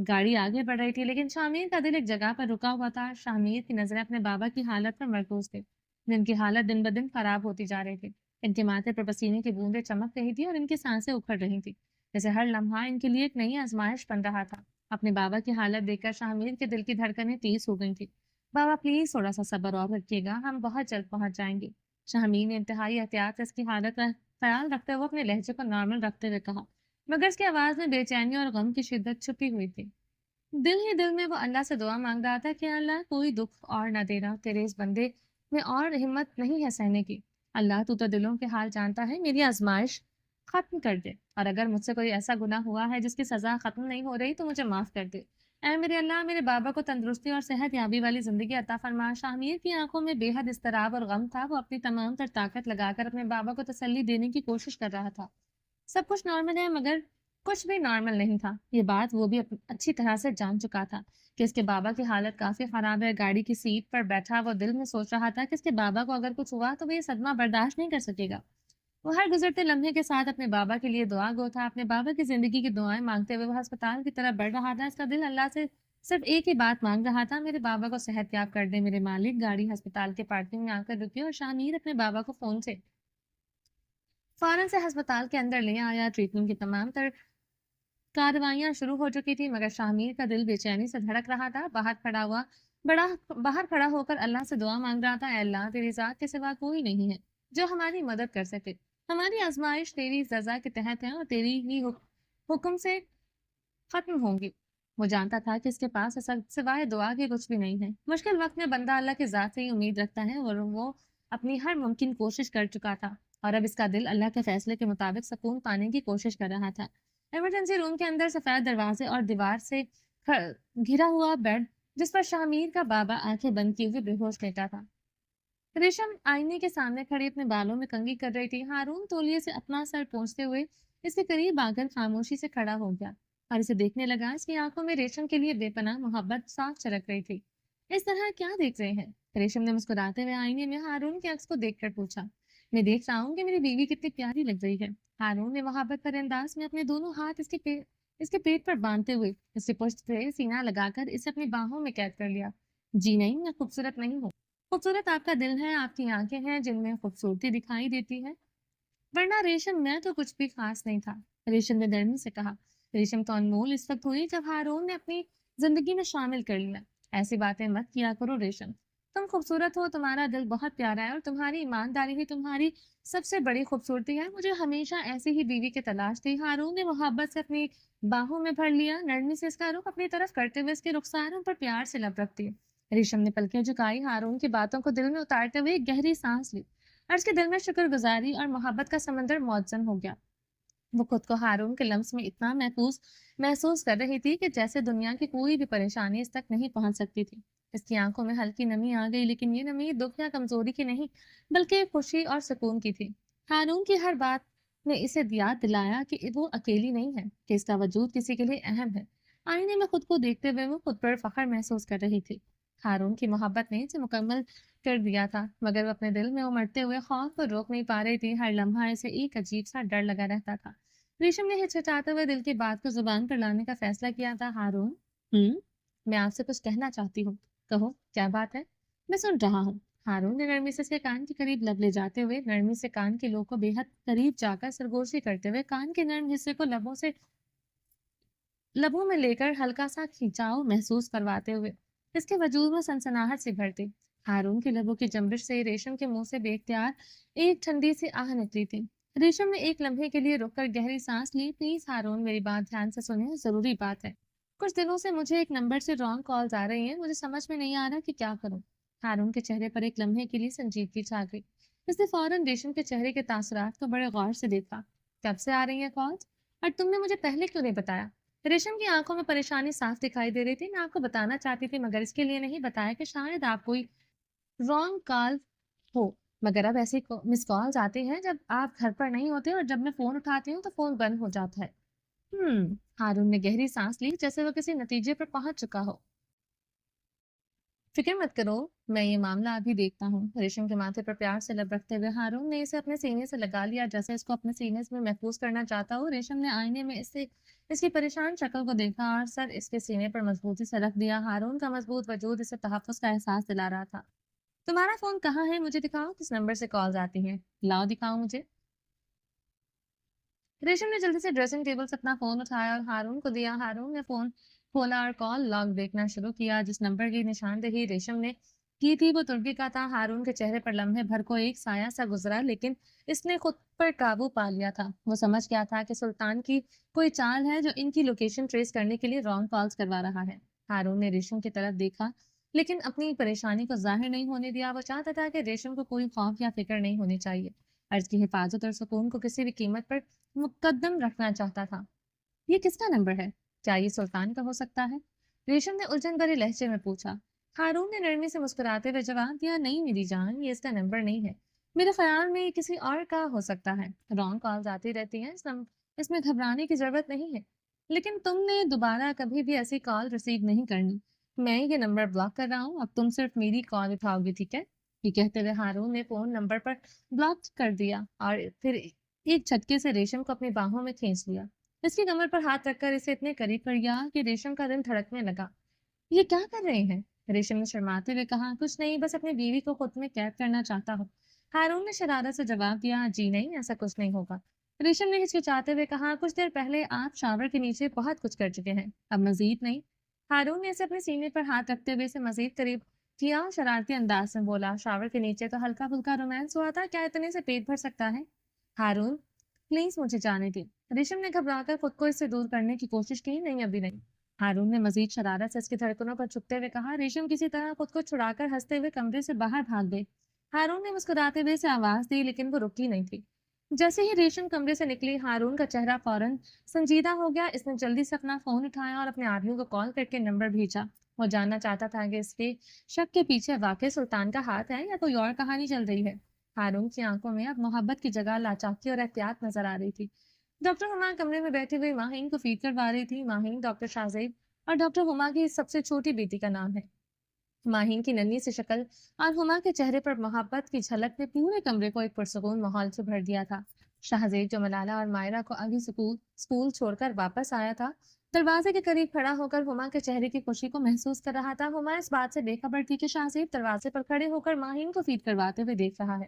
गाड़ी आगे बढ़ रही थी, लेकिन शामिर का दिल एक जगह पर रुका हुआ था। शामिर की नजरें अपने बाबा की हालत पर मरकूज थी, जिनकी हालत दिन ब दिन खराब होती जा रही थी। इनके माथे पर पसीने की बूंदें चमक रही थी और इनकी सांसें उखड़ रही थी, जैसे हर लम्हा इनके लिए एक नई आजमाइश बन रहा था। अपने बाबा की हालत देखकर शामिर के दिल की धड़कनें तेज हो गई थी। बाबा प्लीज थोड़ा सा सब्र और रखिएगा, हम बहुत जल्द पहुंच जाएंगे। शाहमीर ने इंतहाई एहतियात से इसकी हालत का ख्याल रखते हुए अपने लहजे को नॉर्मल रखते हुए कहा, मगर उसकी आवाज में बेचैनी और गम की शिद्दत छुपी हुई थी। दिल ही दिल में वो अल्लाह से दुआ मांग रहा था कि अल्लाह, कोई दुख और न देना, तेरे इस बंदे में और हिम्मत नहीं है सहने की। अल्लाह, तू तो दिलों के हाल जानता है, मेरी आजमाइश खत्म कर दे, और अगर मुझसे कोई ऐसा गुनाह हुआ है जिसकी सजा खत्म नहीं हो रही तो मुझे माफ कर दे। ऐ मेरे अल्लाह, मेरे बाबा को तंदुरुस्ती और सेहत याबी वाली जिंदगी अता फरमा। शामिर की आंखों में बेहद इस्तराब और गम था। वो अपनी तमाम तर ताकत लगाकर अपने बाबा को तसल्ली देने की कोशिश कर रहा था। सब कुछ नॉर्मल है, मगर कुछ भी नॉर्मल नहीं था। ये बात वो भी अच्छी तरह से जान चुका था कि इसके बाबा की हालत काफी खराब है। गाड़ी की सीट पर बैठा वो दिल में सोच रहा था कि इसके बाबा को अगर कुछ हुआ तो वो ये सदमा बर्दाश्त नहीं कर सकेगा। वो हर गुजरते लम्हे के साथ अपने बाबा के लिए दुआ गो था। अपने बाबा की जिंदगी की दुआएं मांगते हुए वो अस्पताल की तरफ बढ़ रहा था। इसका दिल अल्लाह से सिर्फ एक ही बात मांग रहा था, मेरे बाबा को सेहत याब कर दे मेरे मालिक। गाड़ी अस्पताल के पार्किंग में आकर रुकी और शामिर अपने बाबा को फोन से फौरन से अस्पताल के अंदर ले आया। ट्रीटमेंट की तमाम तर कार्रवाइयां शुरू हो चुकी थी, मगर शामिर का दिल बेचैनी से धड़क रहा था। बड़ा बाहर खड़ा होकर अल्लाह से दुआ मांग रहा था, "ऐ अल्लाह, तेरी जात के सिवा कोई नहीं है जो हमारी मदद कर सके। हमारी आजमाइश तेरी रजा के तहत है और तेरी ही हुक्म से खत्म होंगी।" वो जानता था कि इसके पास ऐसा सिवाय दुआ के कुछ भी नहीं है। मुश्किल वक्त में बंदा अल्लाह की जात से ही उम्मीद रखता है, और वो अपनी हर मुमकिन कोशिश कर चुका था, और अब इसका दिल अल्लाह के फैसले के मुताबिक सुकून पाने की कोशिश कर रहा था। इमरजेंसी रूम के अंदर सफेद दरवाजे और दीवार से घिरा हुआ बेड, जिस पर शामिर का बाबा आंखें बंद किए हुए बेहोश लेटा था। रेशम आईने के सामने खड़ी अपने बालों में कंघी कर रही थी। हारून तौलिए से अपना सर पोंछते हुए इसके करीब आकर खामोशी से खड़ा हो गया और इसे देखने लगा। इसकी आंखों में रेशम के लिए बेपनाह मोहब्बत साफ झलक रही थी। इस तरह क्या देख रहे हैं? रेशम ने मुस्कुराते हुए आईने में हारून के अक्स को देखकर पूछा। मैं देख रहा हूँ कि मेरी बीवी कितनी प्यारी लग रही है। हारून ने मोहब्बत भरे अंदाज में अपने दोनों हाथ इसके पेट पर बांधते हुए इसके पुष्ट से सीना लगाकर इसे अपनी बाहों में कैद कर लिया। जी नहीं, मैं खूबसूरत नहीं हूँ। खूबसूरत आपका दिल है, आपकी आंखें हैं जिनमें खूबसूरती दिखाई देती है, वरना रेशम मैं तो कुछ भी खास नहीं था। रेशम ने नरमी से कहा। रेशम तो अनमोल इस वक्त हुई जब हारून ने अपनी जिंदगी में शामिल कर लिया। ऐसी बातें मत किया करो रेशम, تم خوبصورت ہو، تمہارا دل بہت پیارا ہے اور تمہاری ایمانداری ہی تمہاری سب سے بڑی خوبصورتی ہے۔ مجھے ہمیشہ ایسی ہی بیوی کی تلاش تھی۔ ہارون نے محبت سے اپنی باہوں میں بھر لیا، نرمی سے اس کا رخ اپنی طرف کرتے ہوئے اس کے رخساروں پر پیار سے لب رکھتی۔ ریشم نے پلکیں جھکائی، ہارون کی باتوں کو دل میں اتارتے ہوئے ایک گہری سانس لی اور اس کے دل میں شکر گزاری اور محبت کا سمندر موجزن ہو گیا۔ وہ خود کو ہارون کے لمس میں اتنا محسوس کر رہی تھی کہ جیسے دنیا کی کوئی بھی پریشانی اس تک نہیں پہنچ سکتی تھی۔ اس کی آنکھوں میں ہلکی نمی آ گئی، لیکن یہ نمی دکھ یا کمزوری کی نہیں بلکہ خوشی اور سکون کی تھی۔ ہارون کی ہر بات نے اسے یاد دلایا کہ وہ اکیلی نہیں ہے، کہ اس کا وجود کسی کے لیے اہم ہے۔ آئینے میں خود کو دیکھتے ہوئے وہ خود پر فخر محسوس کر رہی تھی۔ ہارون کی محبت نے اسے مکمل کر دیا تھا، مگر وہ اپنے دل میں امڑتے ہوئے خوف کو روک نہیں پا رہی تھی۔ ہر لمحہ اسے ایک عجیب سا ڈر لگا رہتا تھا۔ ریشم نے ہچکچاتے ہوئے دل کی بات کو زبان پر لانے کا فیصلہ کیا تھا۔ ہارون، میں آپ سے کچھ کہنا چاہتی ہوں۔ کہو، کیا بات ہے؟ میں سن رہا ہوں۔ ہارون نے نرمی سے اس کے کان کے قریب لب لے جاتے ہوئے نرمی سے کان کے لوگ کو بے حد قریب جا کر سرگوشی کرتے ہوئے کان کے نرم حصے کو لبوں میں لے کر ہلکا سا کھینچاؤ محسوس کرواتے ہوئے اس کے وجود میں سنسناہٹ سے بھرتی۔ ہارون کے لبوں کی جنبش سے ریشم کے منہ سے بے اختیار ایک ٹھنڈی سی آہ نکلی تھی۔ ریشم نے ایک لمحے کے لیے رک کر گہری سانس لی۔ پلیز ہارون، میری بات دھیان سے سنیں، ضروری بات ہے۔ کچھ دنوں سے مجھے ایک نمبر سے رانگ کالز آ رہی ہیں، مجھے سمجھ میں نہیں آ رہا کہ کیا کروں۔ ہارون کے چہرے پر ایک لمحے کے لیے سنجیدگی چھا گئی۔ اس نے فوراً ریشم کے چہرے کے تاثرات کو بڑے غور سے دیکھا۔ کب سے آ رہی ہیں کالز؟ اور تم نے مجھے پہلے کیوں نہیں بتایا؟ ریشم کی آنکھوں میں پریشانی صاف دکھائی دے رہی تھی۔ میں آپ کو بتانا چاہتی تھی، مگر اس کے لیے نہیں بتایا کہ شاید آپ کوئی رانگ کال ہو، مگر اب ایسی مس کالز آتی ہیں جب آپ گھر پر نہیں ہوتے اور جب میں فون اٹھاتی ہوں تو فون بند ہو جاتا ہے۔ ہارون نے گہری سانس لی، جیسے وہ کسی نتیجے پر پہنچ چکا ہو۔ فکر مت کرو، میں یہ معاملہ ابھی دیکھتا ہوں۔ ریشم کے ماتھے پر پیار سے لب رکھتے ہوئے ہارون نے اسے اپنے سینے سے لگا لیا، جیسے اس کو اپنے سینے میں محفوظ کرنا چاہتا ہو۔ ریشم نے آئینے میں اس کی پریشان شکل کو دیکھا اور سر اس کے سینے پر مضبوطی سے رکھ دیا۔ ہارون کا مضبوط وجود اسے تحفظ کا احساس دلا رہا تھا۔ تمہارا فون کہاں ہے؟ مجھے دکھاؤ، کس نمبر سے کالز آتی ہیں؟ لاؤ دکھاؤ مجھے۔ ریشم نے جلدی سے ڈریسنگ ٹیبل سے اپنا فون اٹھایا اور ہارون کو دیا۔ ہارون نے فون کھولا اور کال لاگ دیکھنا شروع کیا۔ جس نمبر کی نشاندہی ریشم نے کی تھی وہ ترکی کا تھا۔ ہارون کے چہرے پر لمحے بھر کو ایک سایہ سا گزرا، لیکن اس نے خود پر قابو پا لیا تھا۔ وہ سمجھ گیا تھا کہ سلطان کی کوئی چال ہے جو ان کی لوکیشن ٹریس کرنے کے لیے رانگ کالز کروا رہا ہے۔ ہارون نے ریشم کی طرف دیکھا، لیکن اپنی پریشانی کو ظاہر نہیں ہونے دیا۔ وہ چاہتا تھا کہ ریشم کو کوئی خوف یا فکر نہیں ہونی چاہیے۔ عرض کی حفاظت اور سکون کو کسی بھی قیمت پر مقدم رکھنا چاہتا تھا۔ یہ کس کا نمبر ہے؟ کیا یہ سلطان کا ہو سکتا ہے؟ ریشم نے الجھن بھرے لہجے میں پوچھا۔ ہارون نے نرمی سے مسکراتے ہوئے جواب دیا، نہیں میری جان، یہ اس کا نمبر نہیں ہے۔ میرے خیال میں یہ کسی اور کا ہو سکتا ہے۔ رانگ کالز آتی رہتی ہیں، اس میں گھبرانے کی ضرورت نہیں ہے، لیکن تم نے دوبارہ کبھی بھی ایسی کال ریسیو نہیں کرنی۔ میں یہ نمبر بلاک کر رہا ہوں، اب تم صرف میری کال اٹھاؤ گی، ٹھیک ہے؟ یہ کہتے ہوئے ہارون نے فون نمبر پر بلاک کر دیا اور پھر ایک جھٹکے سے ریشم کو اپنی باہوں میں کھینچ لیا۔ اس کی کمر پر ہاتھ رکھ کر اسے اتنے قریب کر گیا کہ ریشم کا دل دھڑکنے لگا۔ یہ کیا کر رہے ہیں؟ ریشم نے شرماتے ہوئے کہا، کچھ نہیں، بس اپنی بیوی کو خود میں قید کرنا چاہتا ہوں۔ ہارون نے شرارت سے جواب دیا، جی نہیں، ایسا کچھ نہیں ہوگا۔ ریشم نے ہچکچاتے ہوئے کہا، کچھ دیر پہلے آپ شاور کے نیچے بہت کچھ کر چکے ہیں، اب مزید نہیں۔ ہارون نے اسے اپنے سینے پر ہاتھ رکھتے ہوئے اسے مزید قریب کیا اور شرارتی انداز میں بولا، شاور کے نیچے تو ہلکا پھلکا رومانس ہوا تھا، کیا اتنے سے پیٹ بھر سکتا ہے؟ ہارون، پلیز مجھے جانے دیں۔ ریشم نے گھبرا کر خود کو اس سے دور کرنے کی کوشش کی، نہیں ابھی نہیں۔ ہارون نے مزید شرارت سے اس کی دھڑکنوں پر چھپتے ہوئے کہا۔ ریشم کسی طرح خود کو چھڑا کر ہنستے ہوئے کمرے سے باہر بھاگ گئی۔ ہارون نے مسکراتے ہوئے اسے آواز دی، لیکن وہ رکی نہیں تھی۔ جیسے ہی ریشم کمرے سے نکلی، ہارون کا چہرہ فوراً سنجیدہ ہو گیا۔ اس نے جلدی سے اپنا فون اٹھایا اور اپنے آدمی کو کال کر کے نمبر بھیجا۔ وہ جاننا چاہتا تھا کہ اس کے شک کے پیچھے واقعی سلطان کا ہاتھ ہے یا کوئی اور کہانی چل رہی ہے۔ ہارون کی آنکھوں میں اب محبت کی جگہ لاچاکی اور احتیاط نظر آ رہی تھی۔ ڈاکٹر ہما کمرے میں بیٹھی ہوئی ماہین کو فیڈ کروا رہی تھی۔ ماہین ڈاکٹر شاہزیب اور ڈاکٹر ہما کی سب سے چھوٹی بیٹی کا نام ہے۔ ماہین کی ننھی سی شکل اور ہما کے چہرے پر محبت کی جھلک نے پورے کمرے کو ایک پرسکون ماحول سے بھر دیا تھا۔ شاہزیب جو ملالہ اور مائرہ کو ابھی اسکول چھوڑ کر واپس آیا تھا، دروازے کے قریب کھڑا ہو کر ہما کے چہرے کی خوشی کو محسوس کر رہا تھا۔ ہما اس بات سے بے خبر تھی کہ شاہزیب دروازے پر کھڑے ہو کر ماہین کو فیڈ کرواتے ہوئے دیکھ رہا ہے۔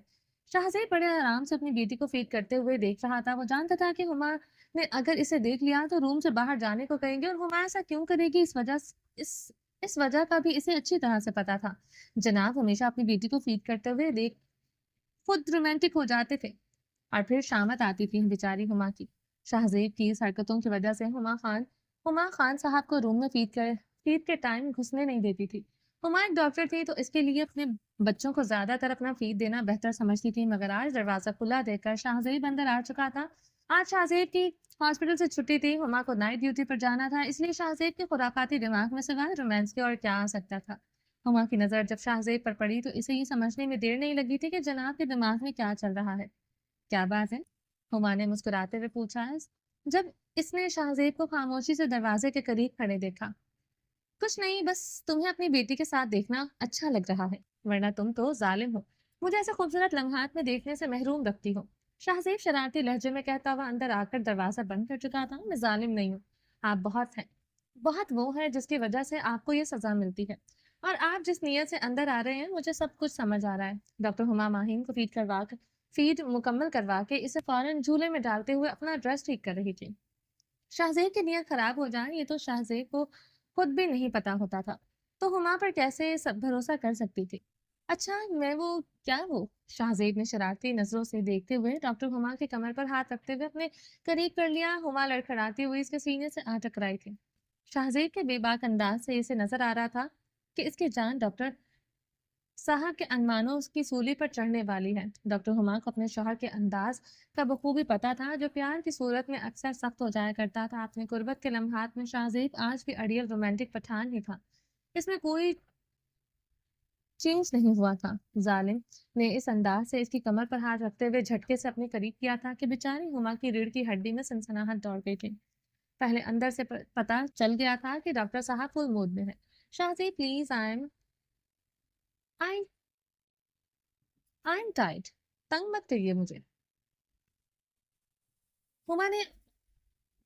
شاہزیب بڑے آرام سے اپنی بیٹی کو فیڈ کرتے ہوئے دیکھ رہا تھا۔ وہ جانتا تھا کہ ہما نے اگر اسے دیکھ لیا تو روم سے باہر جانے کو کہیں گے، اور ہما ایسا کیوں کرے گی، اس इस वजह का भी इसे अच्छी तरह से पता था। जनाब हमेशा अपनी बेटी को फीड करते हुए देख खुद रोमांटिक हो जाते थे, और फिर शामत आती थी बेचारी हुमा की। शाहजेब की इस हरकतों की वजह से हुमा खान साहब को रूम में फीड के टाइम घुसने नहीं देती थी। हुमा एक डॉक्टर थी तो इसके लिए अपने बच्चों को ज्यादातर अपना फीड देना बेहतर समझती थी, मगर आज दरवाजा खुला देखकर शाहजेब अंदर आ चुका था। आज शाहजेब की हॉस्पिटल से छुट्टी थी, हुमा को नाइट ड्यूटी पर जाना था, इसलिए शाहजेब के खुराफाती दिमाग में सिवाय रोमांस के और क्या आ सकता था। हुमा की नजर जब शाहजेब पर पड़ी तो इसे ये समझने में देर नहीं लगी थी कि जनाब के दिमाग में क्या चल रहा है। क्या बात है? हुमा ने मुस्कुराते हुए पूछा जब इसने शाहजेब को खामोशी से दरवाजे के करीब खड़े देखा। कुछ नहीं, बस तुम्हें अपनी बेटी के साथ देखना अच्छा लग रहा है, वरना तुम तो जालिम हो, मुझे ऐसे खूबसूरत लम्हात में देखने से महरूम रखती हो। शाहजेब शरारती लहजे में कहता हुआ अंदर आकर दरवाजा बंद कर चुका था। मैं जालिम नहीं हूँ, आप बहुत हैं। बहुत वो है जिसकी वजह से आपको ये सजा मिलती है, और आप जिस नीयत से अंदर आ रहे हैं मुझे सब कुछ समझ आ रहा है। डॉक्टर हुमा माहीन को फीड मुकम्मल करवा के इसे फौरन झूले में डालते हुए अपना ड्रेस ठीक कर रही थी। शाहजेब की नीयत खराब हो जाए ये तो शाहजेब को खुद भी नहीं पता होता था, तो हुमा पर कैसे सब भरोसा कर सकती थी। अच्छा, मैं वो क्या वो शाहजेब ने शरारती नजरों से देखते हुए डॉक्टर हुमा के कमर पर हाथ रखते हुए अपने करीब कर लिया। हुमा लड़खड़ाती हुई इसके सीने से आ टकराई थी। शाहजेब के बेबाक अंदाज से इसे नजर आ रहा था कि इसकी जान डॉक्टर साहब के अनमानो उसकी सूली पर चढ़ने वाली है। डॉक्टर हुमा को अपने शौहर के अंदाज का बखूबी पता था, जो प्यार की सूरत में अक्सर सख्त हो जाया करता था। अपने गुर्बत के लम्हात में शाहजेब आज भी अड़ियल रोमांटिक पठान ही था, इसमें कोई चेंज नहीं हुआ था। जालिम ने इस अंदाज से इसकी कमर पर हाथ रखते हुए झटके से अपने करीब किया था कि बेचारी हुमा की रीढ़ की हड्डी में सनसनाहट दौड़ गई थी। पहले अंदर से पता चल गया था कि डॉक्टर साहब फुल मूड में है। Shahzeb please, I I am tight, तंग मत करिए मुझे। हुमा ने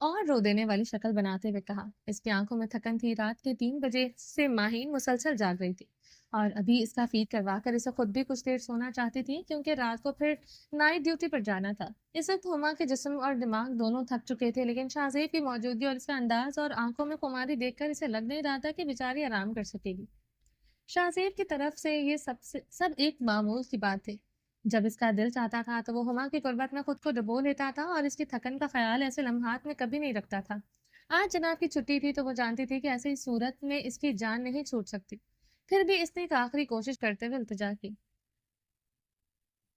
और रो देने वाली शक्ल बनाते हुए कहा। इसकी आंखों में थकन थी। रात के 3 बजे से माहीन मुसलसल जाग रही थी, और अभी इसका फीड करवा कर इसे खुद भी कुछ देर सोना चाहती थी, क्योंकि रात को फिर नाइट ड्यूटी पर जाना था। इस वक्त हुमा के जिस्म और दिमाग दोनों थक चुके थे, लेकिन शाहजेब की मौजूदगी और इसका अंदाज और आंखों में खुमारी देखकर इसे लग नहीं रहा था कि बेचारी आराम कर सकेगी। शाहजेब की तरफ से ये सब एक मामूल की बात थी। जब इसका दिल चाहता था तो वो हुमा की गुर्बत में खुद को डुबो लेता था, और इसकी थकन का ख्याल ऐसे लम्हात में कभी नहीं रखता था। आज जनाब की छुट्टी थी तो वो जानती थी कि ऐसी सूरत में इसकी जान नहीं छूट सकती। फिर भी इसने एक आखिरी कोशिश करते हुए इल्तिजा की।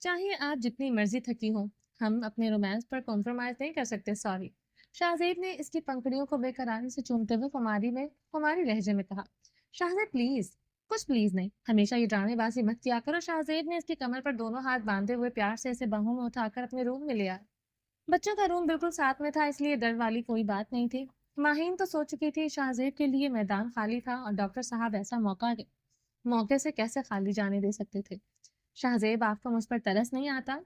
चाहे आप जितनी मर्जी थकी हो, हम अपने रोमांस पर कॉम्प्रोमाइज नहीं कर सकते, सॉरी। शाहजेब ने इसकी पंखुड़ियों को बेकरारी से चूमते हुए कुमारी लहजे में कहा। शाहजेब प्लीज, कुछ प्लीज नहीं, हमेशा ये ड्रामेबाजी मत किया करो। शाहजेब ने इसकी कमर पर दोनों हाथ बांधे हुए प्यार से इसे बाहों में उठाकर अपने रूम में ले आया। बच्चों का रूम बिल्कुल साथ में था, इसलिए डर वाली कोई बात नहीं थी। माहीन तो सो चुकी थी, शाहजेब के लिए मैदान खाली था, और डॉक्टर साहब ऐसा मौके से कैसे खाली जाने दे सकते थे। शाहजेब, आपको मुझ पर तरस नहीं आता?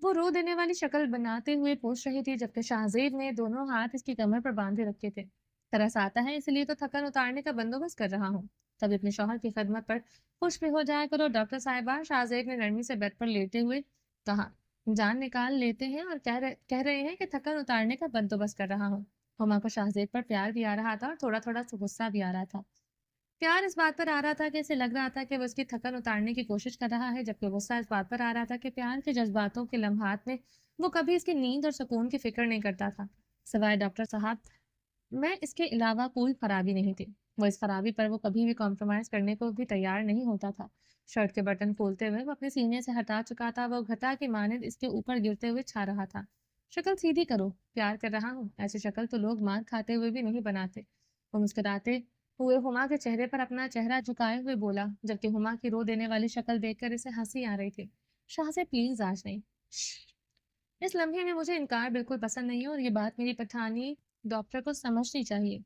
वो रो देने वाली शक्ल बनाते हुए पूछ रही थी, जबकि शाहजेब ने दोनों हाथ इसकी कमर पर बांधे रखे थे। तरस आता है, इसलिए तो थकन उतारने का बंदोबस्त कर रहा हूँ। तब अपने शौहर की खदमत पर खुश भी हो जाया करो डॉक्टर साहिबा। शाहजेब ने नरमी से बेड पर लेटे हुए कहा। जान निकाल लेते हैं और कह रहे हैं कि थकन उतारने का बंदोबस्त कर रहा हूँ। हुमा को शाहजेब पर प्यार भी आ रहा था और थोड़ा थोड़ा गुस्सा भी आ रहा था। प्यार इस बात पर आ रहा था कि इसे लग रहा था कि वो उसकी थकन उतारने की कोशिश कर रहा है, जबकि गुस्सा इस बात पर आ रहा था कि प्यार के जज्बातों के लम्हात में वो कभी इसकी नींद और सुकून की फिक्र नहीं करता था। सिवाय डॉक्टर साहब, मैं इसके अलावा कोई खराबी नहीं थी। वो इस खराबी पर वो कभी भी कॉम्प्रोमाइज करने को भी तैयार नहीं होता था। शर्ट के बटन खोलते हुए वो अपने सीने से हटा चुका था। वो घटा की मानद इसके ऊपर गिरते हुए छा रहा था। शक्ल सीधी करो, प्यार कर रहा हूँ, ऐसी शक्ल तो लोग मार खाते हुए भी नहीं बनाते। वो मुस्कुराते हुए हुमा के चेहरे पर अपना चेहरा झुकाए हुए बोला, जबकि हुमा की रो देने वाली शक्ल देखकर इसे हंसी आ रही थी। शाह से प्लीज आज नहीं। इस लम्हे में मुझे इनकार बिल्कुल पसंद नहीं है, और ये बात मेरी पठानी डॉक्टर को समझनी चाहिए।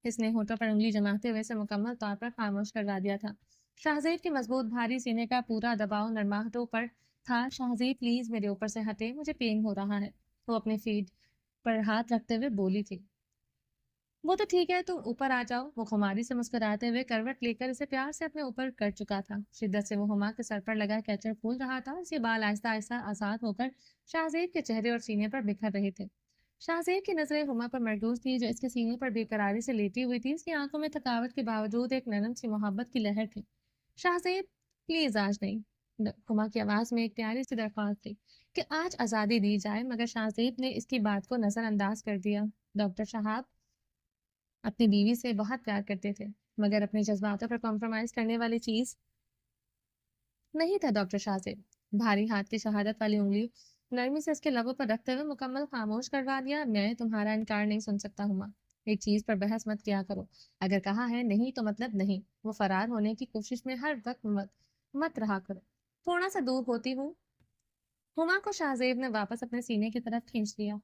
इसने होठों पर उंगली जमाते हुए से मुकम्मल तौर पर खामोश करवा दिया था। शाहजेब के मजबूत भारी सीने का पूरा दबाव नरमाहटों पर था। शाहजेब प्लीज मेरे ऊपर से हटे, मुझे पेन हो रहा है। वो अपने फीट पर हाथ रखते हुए बोली थी। वो तो ठीक है, तुम ऊपर आ जाओ। वो खुमारी से मुस्कुराते हुए करवट लेकर इसे प्यार से अपने ऊपर कर चुका था। शिद्दत से वो हुमा के सर पर लगा कैचर खोल रहा था। इसके बाल आहिस्ता आहिस्ता आजाद होकर शाहजेब के चेहरे और सीने पर बिखर रहे थे। शाहज़ेब की नज़रें हुमा पर मरकूज़ थी, जो इसके सीने पर बेकरारी से लेटी हुई थी। इसकी आंखों में थकावट के बावजूद एक नरम सी मोहब्बत की लहर थी। शाहज़ेब, प्लीज़ आज नहीं। हुमा की आवाज़ में एक प्यारी सी दरख्वास्त थी कि आज आज़ादी दी जाए, मगर शाहज़ेब ने इसकी बात को नज़रअंदाज कर दिया। डॉक्टर साहब अपनी बीवी से बहुत प्यार करते थे, मगर अपने जज्बातों पर कॉम्प्रोमाइज़ करने वाली चीज़ नहीं था डॉक्टर शाहज़ेब। भारी हाथ की शहादत वाली उंगली नरमी से उसके लबों पर रखते हुए मुकम्मल खामोश करवा दिया। मैं तुम्हारा इनकार नहीं सुन सकता हुमा। एक चीज पर बहस मत किया करो। अगर कहा है नहीं तो मतलब नहीं। वो फरार होने की कोशिश में हर वक्त मत रहा करो। थोड़ा सा दूर होती हूँ। हुमा को शाहजेब ने वापस अपने सीने की तरफ खींच लिया।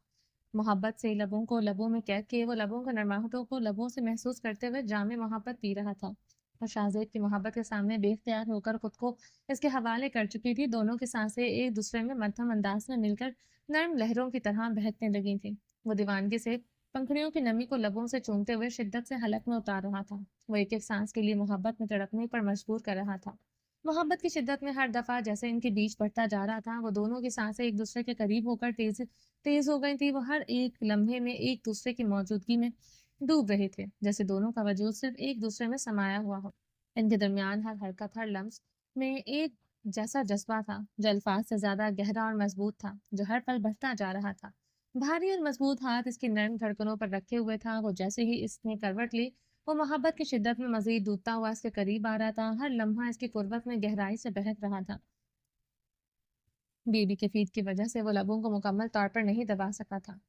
मोहब्बत से लबों को लबों में कैद किए वो लबों को नरमाहटों को लबों से महसूस करते हुए जामे मोहब्बत पी रहा था। और शाहजेब की मोहब्बत के सामने बेख्तियार होकर खुद को इसके हवाले कर चुकी थी। दोनों की सांसें एक दूसरे में मध्यम अंदाज में मिलकर नरम लहरों की तरह बहकने लगी थी। वो दीवानगी से पंखड़ियों की नमी को लबों से चूमते हुए शिद्दत से हलक में उतार रहा था। वो एक एक सांस के लिए मोहब्बत में तड़पने पर मजबूर कर रहा था। मोहब्बत की शिद्दत में हर दफा जैसे इनके बीच बढ़ता जा रहा था, वो दोनों की सांसें एक दूसरे के करीब होकर तेज तेज हो गई थी। वो हर एक लम्हे में एक दूसरे की मौजूदगी में डूब रहे थे, जैसे दोनों का वजूद सिर्फ एक दूसरे में समाया हुआ हो। इनके दरमियान हर हरकत, हर लम्स में एक जैसा जज्बा था, जो अल्फाज से ज्यादा गहरा और मजबूत था, जो हर पल बढ़ता जा रहा था। भारी और मजबूत हाथ इसकी नर्म धड़कनों पर रखे हुए था। वो जैसे ही इसने करवट ली, वो मोहब्बत की शिद्दत में मजीद डूबता हुआ इसके करीब आ रहा था। हर लम्हा इसकी कुर्बत में गहराई से बहक रहा था। बीबी के फीट की वजह से वो लबों को मुकम्मल तौर पर नहीं दबा सका था,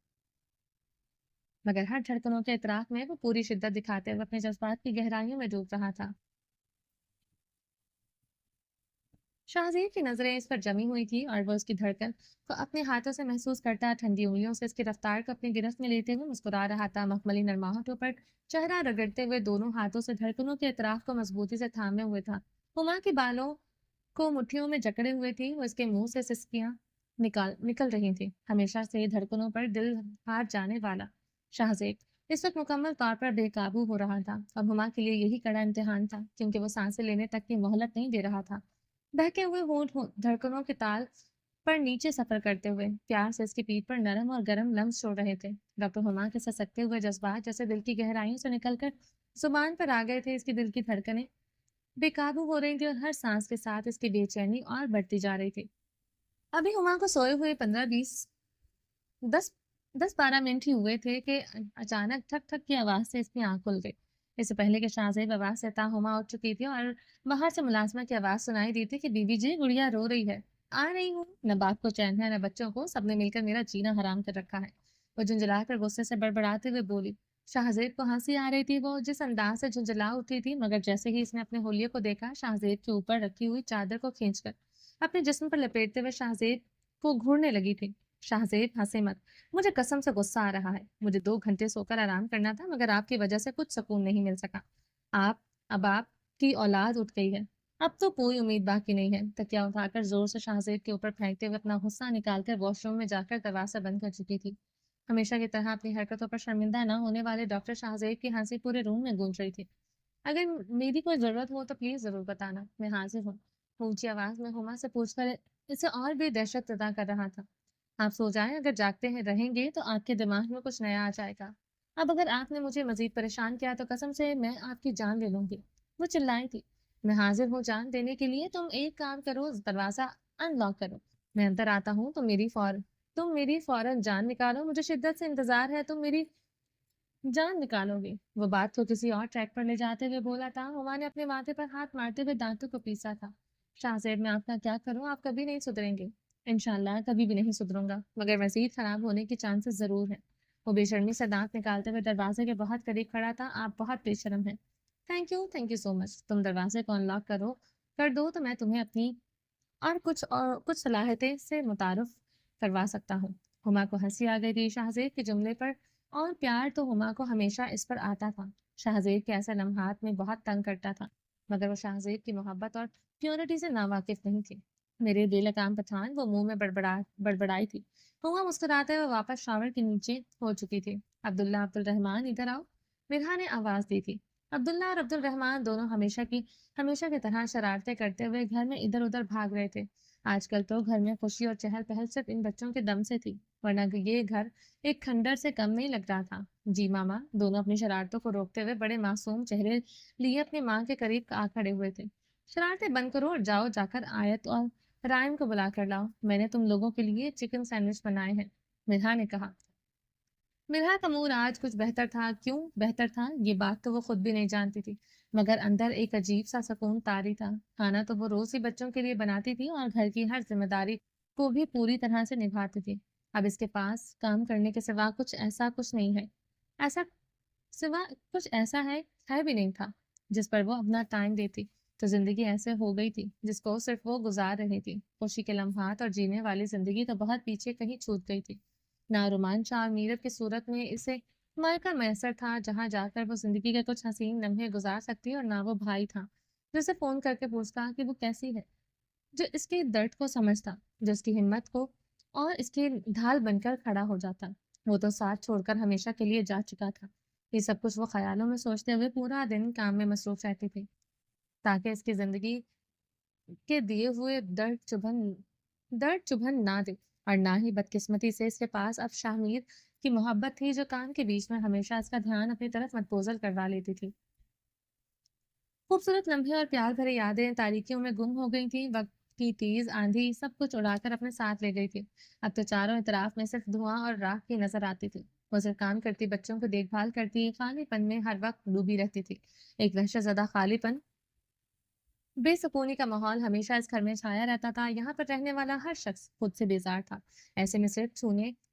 मगर हर धड़कनों के इतराक में वो पूरी शिद्दत दिखाते हुए अपने जज्बात की गहराइयों में डूब रहा था। शाहज़ेब की नजरें इस पर जमी हुई थी और वो उसकी धड़कन को अपने हाथों से महसूस करता, ठंडी उंगलियों से इसकी रफ्तार को अपनी गिरफ्त में लेते हुए मुस्कुरा रहा था। मखमली नरमाहटों पर चेहरा रगड़ते हुए दोनों हाथों से धड़कनों के इतराफ को मजबूती से थामे हुए था। हुमा के बालों को मुट्ठियों में जकड़े हुए थी। वो इसके मुंह से सिसकियां निकल रही थी। हमेशा से धड़कनों पर दिल हार जाने वाला शाहजेब इस वक्त मुकम्मल तौर पर बेकाबू हो रहा था। अब हुमा के लिए यही कड़ा इम्तिहान था, क्योंकि वो सांसें लेने तक की मोहलत नहीं दे रहा था। बहके हुए होंठ धड़कनों के ताल पर नीचे सफर करते हुए प्यार से इसकी पीठ पर नरम और गर्म लम्स छोड़ रहे थे। डॉक्टर हुमा के ससकते हुए जज्बात जैसे दिल की गहराइयों से निकलकर जुबान पर आ गए थे। इसकी दिल की धड़कनें बेकाबू हो रही थी और हर सांस के साथ इसकी बेचैनी और बढ़ती जा रही थी। अभी हुमा को सोए हुए 10 12 मिनट ही हुए थे कि अचानक ठक ठक की आवाज से इसकी आंख खुल गई। इससे पहले कि शाहजेब आवाज से हुमा उठ चुकी थी और बाहर से मुलाजमा की आवाज सुनाई दी थी कि बीबी जी, गुड़िया रो रही है। आ रही हूँ। न बाप को चैन है न बच्चों को, सबने मिलकर मेरा जीना हराम कर रखा है। वो झुंझलाकर गुस्से से बड़बड़ाते हुए बोली। शाहजेब को हंसी आ रही थी। वो जिस अंदाज से झुंझला उठी थी, मगर जैसे ही इसने अपने होलिये को देखा, शाहजेब के ऊपर रखी हुई चादर को खींचकर अपने जिस्म पर लपेटते हुए शाहजेब को घूरने लगी थी। शाहजेब, हंसे मत। मुझे कसम से गुस्सा आ रहा है। मुझे 2 घंटे सोकर आराम करना था, मगर आपकी वजह से कुछ सुकून नहीं मिल सका। आप अब आपकी औलाद उठ गई है। अब तो कोई उम्मीद बाकी नहीं है। तकिया उठाकर जोर से शाहजेब के ऊपर फेंकते हुए अपना गुस्सा निकालकर वॉशरूम में जाकर दरवाजा बंद कर चुकी थी। हमेशा की तरह अपनी हरकतों पर शर्मिंदा न होने वाले डॉक्टर शाहजेब की हंसी पूरे रूम में गूंज रही थी। अगर मेरी कोई जरूरत हो तो प्लीज जरूर बताना, मैं हाजिर हूँ। ऊंची आवाज में हुमा से पूछकर इसे और भी दहशत पैदा कर रहा था। आप सो जाएं, अगर जागते हैं रहेंगे तो आपके दिमाग में कुछ नया आ जाएगा। अब अगर आपने मुझे मजीद परेशान किया तो कसम से मैं आपकी जान ले लूंगी। वो चिल्लाई थी। मैं हाजिर हूँ जान देने के लिए। तुम एक काम करो, दरवाजा अनलॉक करो। मैं अंदर आता हूँ तो तुम मेरी फौरन जान निकालो। मुझे शिद्दत से इंतजार है, तुम मेरी जान निकालोगे। वो बात को किसी और ट्रैक पर ले जाते हुए बोला था। हुमा ने अपने माथे पर हाथ मारते हुए दांतों को पीसा था। शाहजेब, मैं आपका क्या करूं? आप कभी नहीं सुधरेंगे। इंशाल्लाह कभी भी नहीं सुधरूंगा, मगर मजीद खराब होने के चांसेस जरूर हैं। वो बेशर्मी से दांत निकालते हुए दरवाजे के बहुत करीब खड़ा था। आप बहुत बेशरम हैं। Thank you so much. तुम दरवाजे को अनलॉक कर दो तो मैं तुम्हें अपनी और कुछ सलाहियतें से मुतारुफ करवा सकता हूँ। हुमा को हंसी आ गई थी शाहजेब के जुमले पर, और प्यार तो हुमा को हमेशा इस पर आता था। शाहजेब के ऐसे लम्हात में बहुत तंग करता था, मगर वो शाहजेब की मोहब्बत और प्योरिटी से नावाकिफ नहीं थी। मेरे बेलगाम पठान, वो मुंह में बड़बड़ाई थी। हुमा मुस्कुराते हुए वापस शावर के नीचे हो चुकी थी। अब्दुल रहमान, इधर आओ, मिरहा ने आवाज दी थी। अब्दुल्ला और अब्दुल रहमान दोनों हमेशा की तरह शरारतें करते हुए घर में इधर उधर भाग रहे थे। آج کل تو گھر میں خوشی اور چہل پہل صرف ان بچوں کے دم سے تھی، ورنہ یہ گھر ایک کھنڈر سے کم نہیں لگ رہا تھا۔ جی ماما، دونوں اپنی شرارتوں کو روکتے ہوئے بڑے معصوم چہرے لیے اپنی ماں کے قریب آ کھڑے ہوئے تھے۔ شرارتیں بند کرو اور جاؤ جا کر آیت اور رائم کو بلا کر لاؤ، میں نے تم لوگوں کے لیے چکن سینڈوچ بنائے ہیں، مرہا نے کہا۔ مرہا کا موڈ آج کچھ بہتر تھا۔ کیوں بہتر تھا یہ بات تو وہ خود بھی نہیں جانتی تھی، مگر اندر ایک عجیب سا سکون طاری تھا۔ کھانا تو وہ روز ہی بچوں کے لیے بناتی تھی اور گھر کی ہر ذمہ داری کو بھی پوری طرح سے نبھاتی تھی۔ اب اس کے پاس کام کرنے کے سوا کچھ نہیں ہے، ایسا سوا کچھ ایسا ہے بھی نہیں تھا جس پر وہ اپنا ٹائم دیتی۔ تو زندگی ایسے ہو گئی تھی جس کو صرف وہ گزار رہی تھی۔ خوشی کے لمحات اور جینے والی زندگی تو بہت پیچھے کہیں چھوٹ گئی تھی۔ نہ رومانچ اور میرت کی صورت میں اسے موقع میسر تھا جہاں جا کر وہ زندگی کے کچھ حسین لمحے گزار سکتی، اور نہ وہ بھائی تھا جو اسے فون کر کے پوچھتا کہ وہ کیسی ہے، جو اس کے درد کو سمجھتا، جو اس کی ہمت کو اور اس کی ڈھال بن کر کھڑا ہو جاتا۔ وہ تو ساتھ چھوڑ کر ہمیشہ کے لیے جا چکا تھا۔ یہ سب کچھ وہ خیالوں میں سوچتے ہوئے پورا دن کام میں مصروف رہتی تھی، تاکہ اس کی زندگی کے دیے ہوئے درد چبھن نہ دے۔ اور نہ ہی بدقسمتی سے اس کے پاس اب شاہمیر کی محبت تھی جو کام کے بیچ میں ہمیشہ اس کا دھیان اپنی طرف متبوزل کروا لیتی تھی۔ خوبصورت لمحے اور پیار بھری یادیں تاریکیوں میں گم ہو گئی تھیں۔ وقت کی تیز آندھی سب کچھ اڑا کر اپنے ساتھ لے گئی تھی۔ اب تو چاروں اطراف میں صرف دھواں اور راکھ کی نظر آتی تھی۔ وہ صرف کام کرتی، بچوں کو دیکھ بھال کرتی، خالی پن میں ہر وقت ڈوبی رہتی تھی۔ ایک وحشت زدہ خالی پن، بے سکونی کا ماحول ہمیشہ اس گھر میں چھایا رہتا تھا۔ یہاں پر رہنے والا ہر شخص خود سے بیزار تھا، ایسے میں صرف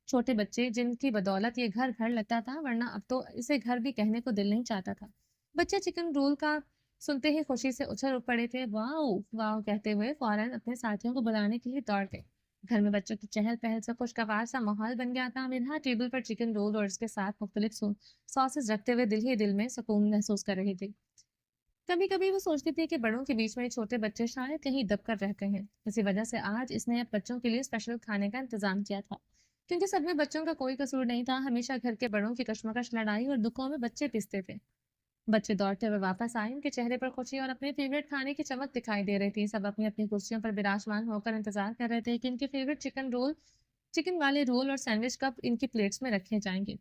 چھوٹے بچے جن کی بدولت یہ گھر گھر لگتا تھا، ورنہ اب تو اسے گھر بھی کہنے کو دل نہیں چاہتا تھا۔ بچے چکن رول کا سنتے ہی خوشی سے اچھل پڑے تھے۔ واؤ واؤ کہتے ہوئے فوراً اپنے ساتھیوں کو بلانے کے لیے دوڑ گئے۔ گھر میں بچوں کی چہل پہل سے خوشگوار سا ماحول بن گیا تھا۔ مرہا ٹیبل پر چکن رول اور اس کے ساتھ مختلف ساسز رکھتے ہوئے دل ہی دل میں سکون محسوس کر رہی تھی۔ کبھی کبھی وہ سوچتی تھی کہ بڑوں کے بیچ میں چھوٹے بچے شاید کہیں دب کر رہ گئے ہیں۔ اسی وجہ سے آج اس نے اب بچوں کے لیے اسپیشل کھانے کا انتظام کیا تھا، کیونکہ سب میں بچوں کا کوئی قصور نہیں تھا۔ ہمیشہ گھر کے بڑوں کی کشمکش، لڑائی اور دکھوں میں بچے پستے تھے۔ بچے دوڑتے ہوئے واپس آئے، ان کے چہرے پر خوشی اور اپنے فیوریٹ کھانے کی چمک دکھائی دے رہی تھی۔ سب اپنی اپنی کرسیوں پر براجمان ہو کر انتظار کر رہے تھے کہ ان کے فیوریٹ چکن والے رول اور سینڈوچ کب ان کی پلیٹس میں رکھے جائیں گے۔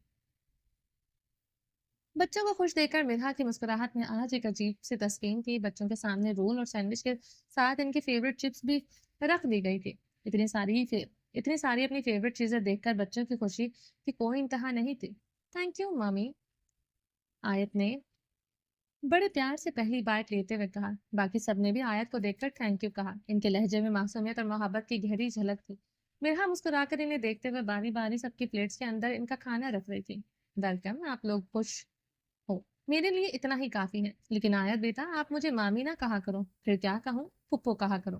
بچوں کو خوش دیکھ کر مرہا کی مسکراہٹ میں آج ایک عجیب سی تسکین تھی۔ بچوں کے سامنے رول اور سینڈوچ کے ساتھ ان کی فیوریٹ چپس بھی رکھ دی گئی تھی۔ اتنی ساری اپنی فیوریٹ چیزیں دیکھ کر بچوں کی خوشی کی کوئی انتہا نہیں تھی۔ تھینک یو مامی، آیت نے بڑے پیار سے پہلی بائٹ لیتے ہوئے کہا۔ باقی سب نے بھی آیت کو دیکھ کر تھینک یو کہا۔ ان کے لہجے میں معصومیت اور محبت کی گہری جھلک تھی۔ مرہا مسکرا کر انہیں دیکھتے ہوئے باری باری سب کی پلیٹس کے اندر ان کا کھانا رکھ رہی تھی۔ ویلکم، آپ لوگ خوش ہو، میرے لیے اتنا ہی کافی ہے۔ لیکن آیت بیٹا، آپ مجھے مامی نہ کہا کرو، پھر کیا کہوں، پھپھو کہا کرو۔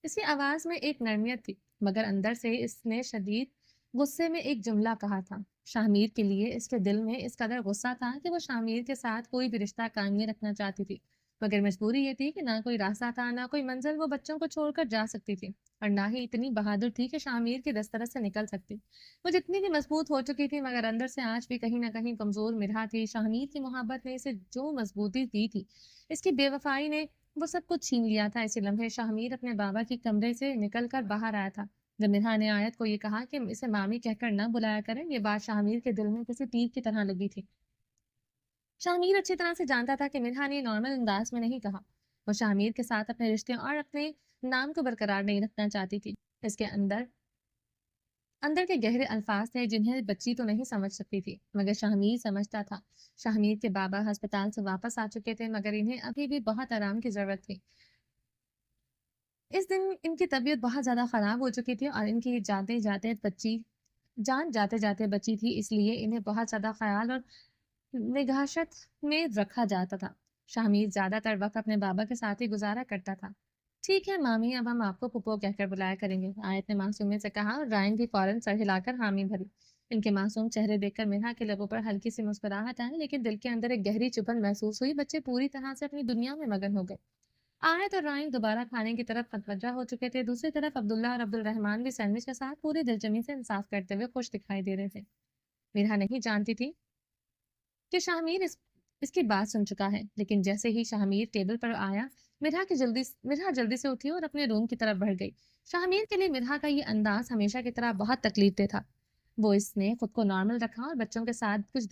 اس کی آواز میں ایک نرمیت تھی، مگر اندر سے اس نے شدید غصے میں ایک جملہ کہا تھا۔ شاہمیر کے لیے اس کے دل میں اس قدر غصہ تھا کہ وہ شاہمیر کے ساتھ کوئی بھی رشتہ قائم نہیں رکھنا چاہتی تھی، مگر مجبوری یہ تھی کہ نہ کوئی راستہ تھا، نہ کوئی منزل وہ بچوں کو چھوڑ کر جا سکتی تھی، اور نہ ہی اتنی بہادر تھی کہ شاہمیر کی دسترس سے نکل سکتی۔ وہ جتنی بھی مضبوط ہو چکی تھی، مگر اندر سے آج بھی کہیں نہ کہیں کمزور مرہا تھی۔ شاہمیر کی محبت نے اسے جو مضبوطی دی تھی، اس کی بے وفائی نے وہ سب کچھ چھین لیا تھا۔ اسی لمحے شاہمیر اپنے بابا کے کمرے سے نکل کر باہر آیا تھا۔ جب مرہا نے آیت کو یہ کہا کہ اسے مامی کہہ کر نہ بلایا کریں، یہ بات شاہمیر کے دل میں کسی تیر کی طرح لگی تھی۔ شاہمیر اچھی طرح سے جانتا تھا کہ مرہا نے نارمل انداز میں نہیں کہا۔ وہ شاہمیر کے ساتھ اپنے رشتے اور اپنے نام کو برقرار نہیں رکھنا چاہتی تھی۔ اس کے اندر کے گہرے الفاظ تھے جنہیں بچی تو نہیں سمجھ سکتی تھی، مگر شاہمیر سمجھتا تھا۔ شاہمیر کے بابا ہسپتال سے واپس آ چکے تھے، مگر انہیں ابھی بھی بہت آرام کی ضرورت تھی۔ اس دن ان کی طبیعت بہت زیادہ خراب ہو چکی تھی اور ان کی جان جاتے جاتے بچی تھی، اس لیے انہیں بہت زیادہ خیال اور نگہشت میں رکھا جاتا تھا۔ شاہمیر زیادہ تر وقت اپنے بابا کے ساتھ ہی گزارا کرتا تھا۔ ٹھیک ہے مامی، اب ہم آپ کو پھپھو کہہ کر بلایا کریں گے، آیت نے معصومیت سے کہا، اور رائن بھی فوراً سر ہلا کر حامی بھری۔ ان کے معصوم چہرے دیکھ کر مرہا کے لبوں پر ہلکی سی مسکراہٹ آئی، لیکن دل کے اندر ایک گہری چبھن محسوس ہوئی۔ بچے پوری طرح سے اپنی دنیا میں مگن ہو گئے۔ آیت اور رائن دوبارہ کھانے کی طرف متوجہ ہو چکے تھے۔ دوسری طرف عبداللہ اور عبد الرحمن بھی سینڈوچ کے ساتھ پوری دلجمی سے انصاف کرتے ہوئے خوش دکھائی دے رہے تھے۔ مرہا نہیں جانتی تھی کہ شاہمیر اس کی بات سن چکا ہے، لیکن جیسے ہی شاہمیر ٹیبل پر آیا، مرہا جلدی سے اٹھی اور اپنے روم کی طرف بڑھ گئی۔ شاہمیر کے لیے مرہا کا یہ انداز ہمیشہ کی طرح بہت تکلیف دہ تھا۔ وہ اس نے خود کو نارمل رکھا اور بچوں کے ساتھ کچھ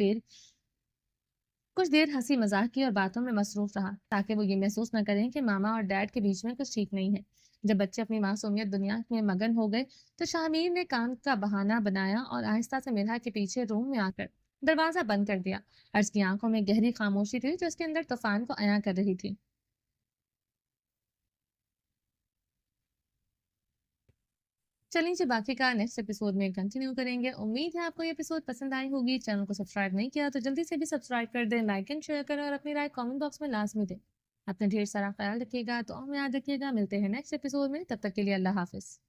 دیر ہنسی مذاق کی اور باتوں میں مصروف رہا تاکہ وہ یہ محسوس نہ کریں کہ ماما اور ڈیڈ کے بیچ میں کچھ ٹھیک نہیں ہے۔ جب بچے اپنی معصومیت دنیا میں مگن ہو گئے تو شاہمیر نے کام کا بہانہ بنایا اور آہستہ سے مرہا کے پیچھے روم میں آ کر دروازہ بند کر دیا۔ ہرش کی آنکھوں میں گہری خاموشی تھی جو اس کے اندر طوفان کو عیاں کر رہی تھی۔ چلیے جی، باقی کا نیکسٹ ایپیسوڈ میں کنٹینیو کریں گے۔ امید ہے آپ کو یہ ایپیسوڈ پسند آئی ہوگی۔ چینل کو سبسکرائب نہیں کیا تو جلدی سے بھی سبسکرائب کر دیں، لائک اینڈ شیئر کریں اور اپنی رائے کامنٹ باکس میں لازمی دیں۔ اپنا ڈھیر سارا خیال رکھیے گا، تو میں یاد رکھیے گا۔ ملتے ہیں نیکسٹ ایپیسوڈ میں، تب تک کے لیے اللہ حافظ۔